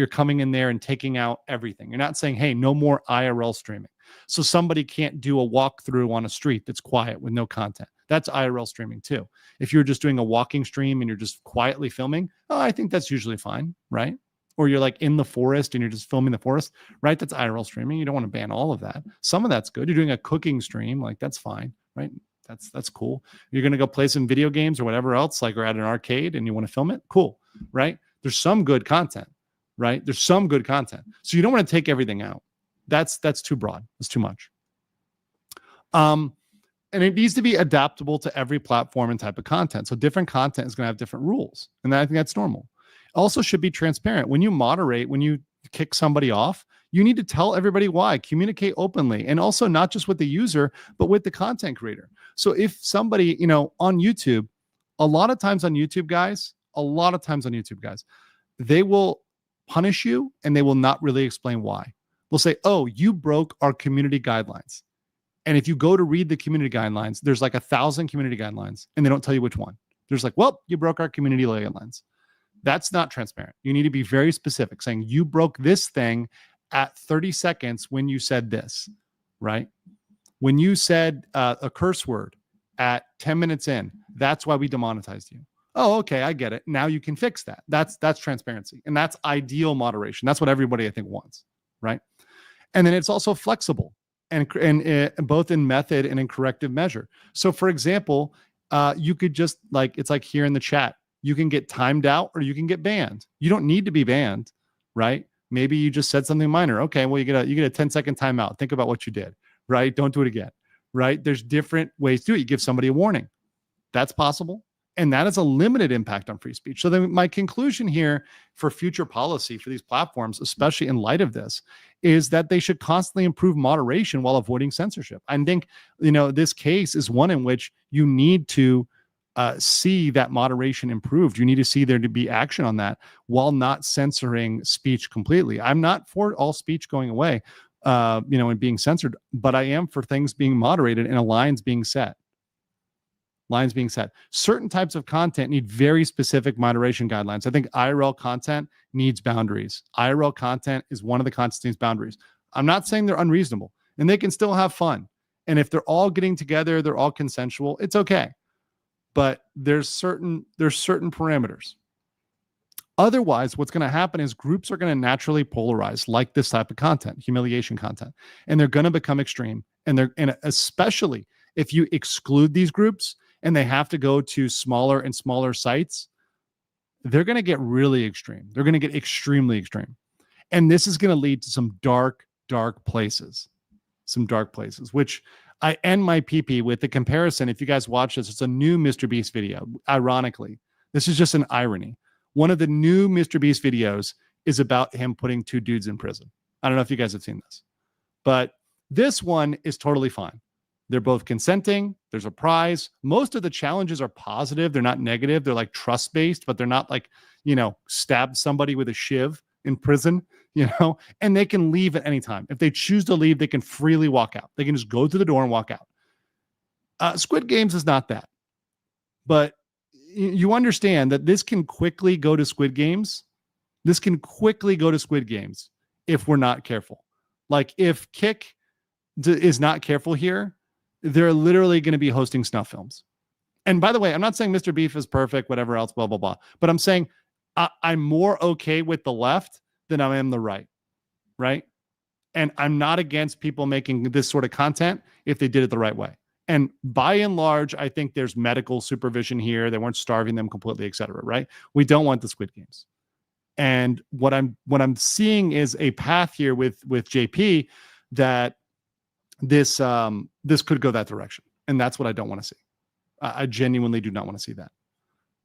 coming in there and taking out everything. You're not saying, hey, no more IRL streaming. So somebody can't do a walkthrough on a street that's quiet with no content. That's IRL streaming too. If you're just doing a walking stream and you're just quietly filming, I think that's usually fine, right? Or you're like in the forest and you're just filming the forest, right? That's IRL streaming. You don't want to ban all of that. Some of that's good. You're doing a cooking stream, like that's fine, right? That's cool. You're going to go play some video games or whatever else, like, or at an arcade and you want to film it, cool, right? There's some good content, right? There's some good content. So you don't want to take everything out. That's too broad. That's too much. And it needs to be adaptable to every platform and type of content. So different content is going to have different rules. And I think that's normal. Also should be transparent. When you moderate, when you kick somebody off, you need to tell everybody why. Communicate openly. And also not just with the user, but with the content creator. So if somebody, on YouTube, a lot of times on YouTube guys, they will punish you and they will not really explain why. They'll say, oh, you broke our community guidelines. And if you go to read the community guidelines, there's like 1,000 community guidelines and they don't tell you which one. There's like, well, you broke our community guidelines. That's not transparent. You need to be very specific, saying you broke this thing at 30 seconds when you said this, right? When you said a curse word at 10 minutes in, that's why we demonetized you. Oh, okay, I get it. Now you can fix that. That's transparency. And that's ideal moderation. That's what everybody, I think, wants, right? And then it's also flexible and both in method and in corrective measure. So for example, you could just it's like here in the chat, you can get timed out or you can get banned. You don't need to be banned, right? Maybe you just said something minor. Okay, well, you get a 10-second timeout. Think about what you did, right? Don't do it again, right? There's different ways to do it. You give somebody a warning. That's possible. And that is a limited impact on free speech. So then my conclusion here for future policy for these platforms, especially in light of this, is that they should constantly improve moderation while avoiding censorship. I think, this case is one in which you need to see that moderation improved. You need to see there to be action on that while not censoring speech completely. I'm not for all speech going away, and being censored, but I am for things being moderated and lines being set. Certain types of content need very specific moderation guidelines. I think IRL content needs boundaries. IRL content is one of the contents that needs boundaries. I'm not saying they're unreasonable, and they can still have fun. And if they're all getting together, they're all consensual, it's okay. but there's certain parameters. Otherwise, what's going to happen is groups are going to naturally polarize, like this type of content, humiliation content, and they're going to become extreme. And especially if you exclude these groups and they have to go to smaller and smaller sites, they're going to get really extreme. They're going to get extremely extreme. And this is going to lead to some dark places, which I end my PP with the comparison. If you guys watch this, it's a new Mr. Beast video. Ironically, this is just an irony. One of the new Mr. Beast videos is about him putting two dudes in prison. I don't know if you guys have seen this, but this one is totally fine. They're both consenting. There's a prize. Most of the challenges are positive. They're not negative. They're like trust-based, but they're not like, stab somebody with a shiv in prison, and they can leave at any time. If they choose to leave, they can freely walk out. They can just go to the door and walk out. Squid Games is not that, but you understand that this can quickly go to Squid Games. This can quickly go to Squid Games if we're not careful. Like if Kick is not careful here, they're literally going to be hosting snuff films. And by the way, I'm not saying Mr. Beef is perfect, whatever else, blah, blah, blah. But I'm saying I'm more okay with the left than I am the right, right? And I'm not against people making this sort of content if they did it the right way. And by and large, I think there's medical supervision here. They weren't starving them completely, et cetera, right? We don't want the Squid Games. And what I'm seeing is a path here with JP that this could go that direction. And that's what I don't want to see. I genuinely do not want to see that,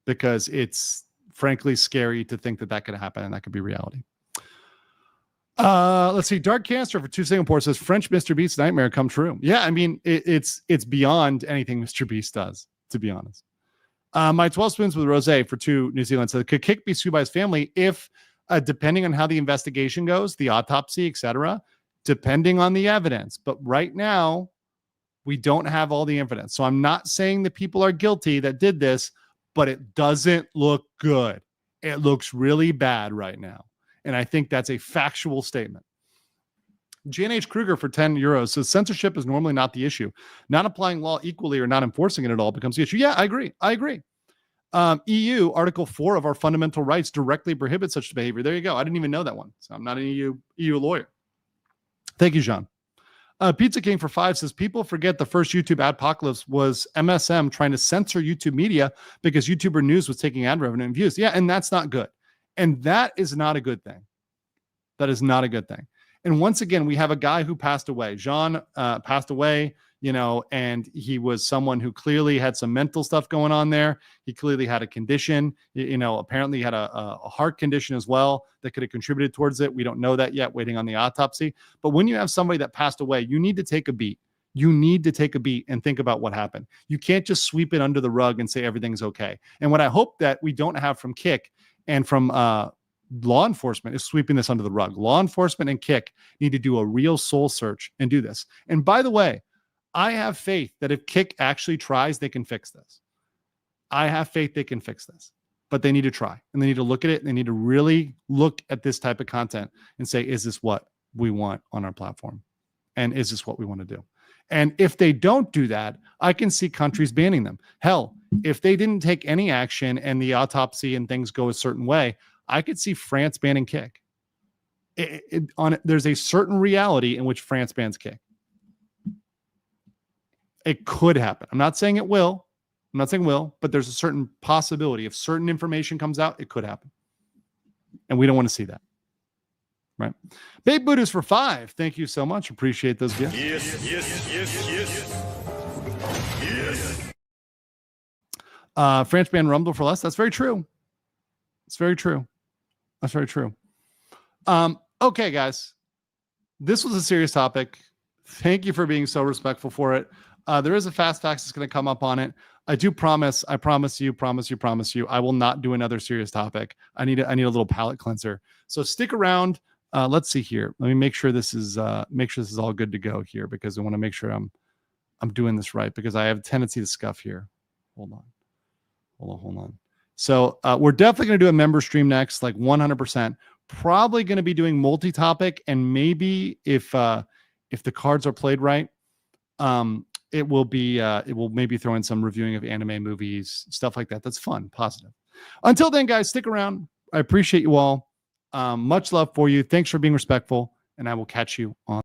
because it's frankly scary to think that could happen and that could be reality. Let's see. Dark Cancer for 2 Singapore says French Mr. Beast's nightmare come true. Yeah, I mean, it's beyond anything Mr. Beast does, to be honest. My 12 spoons with rosé for 2 New Zealand says, could Kick be sued by his family if, depending on how the investigation goes, the autopsy, etc., depending on the evidence. But right now, we don't have all the evidence. So I'm not saying that people are guilty that did this, but it doesn't look good. It looks really bad right now. And I think that's a factual statement. J&H Kruger for 10 euros says censorship is normally not the issue. Not applying law equally or not enforcing it at all becomes the issue. Yeah, I agree. EU Article 4 of our fundamental rights directly prohibits such behavior. There you go. I didn't even know that one. So I'm not an EU lawyer. Thank you, Jean. Pizza King for 5 says people forget the first YouTube adpocalypse was MSM trying to censor YouTube media because YouTuber News was taking ad revenue and views. Yeah, and that's not good. And that is not a good thing. That is not a good thing. And once again, we have a guy who passed away. Jean passed away, and he was someone who clearly had some mental stuff going on there. He clearly had a condition, apparently he had a heart condition as well that could have contributed towards it. We don't know that yet, waiting on the autopsy. But when you have somebody that passed away, you need to take a beat. You need to take a beat and think about what happened. You can't just sweep it under the rug and say everything's okay. And what I hope that we don't have from Kick and from law enforcement is sweeping this under the rug. Law enforcement and Kick need to do a real soul search and do this. And by the way, I have faith that if Kick actually tries, they can fix this. I have faith they can fix this, but they need to try and they need to look at it. They need to really look at this type of content and say, is this what we want on our platform? And is this what we want to do? And if they don't do that, I can see countries banning them. Hell, if they didn't take any action and the autopsy and things go a certain way, I could see France banning Kick. There's a certain reality in which France bans Kick. It could happen. I'm not saying it will. But there's a certain possibility. If certain information comes out, it could happen. And we don't want to see that. Right. Babe Buddhas for 5. Thank you so much. Appreciate those gifts. Yes. French band Rumble for less. That's very true. It's very true. That's very true. Okay, guys. This was a serious topic. Thank you for being so respectful for it. There is a fast fax that's going to come up on it. I promise you, I will not do another serious topic. I need a little palate cleanser. So stick around. Let's see here. Let me make sure this is all good to go here, because I want to make sure I'm doing this right, because I have a tendency to scuff here. Hold on. So we're definitely going to do a member stream next, like 100%. Probably going to be doing multi-topic, and maybe if the cards are played right, it will maybe throw in some reviewing of anime movies, stuff like that. That's fun, positive. Until then, guys, stick around. I appreciate you all. Much love for you. Thanks for being respectful, and I will catch you on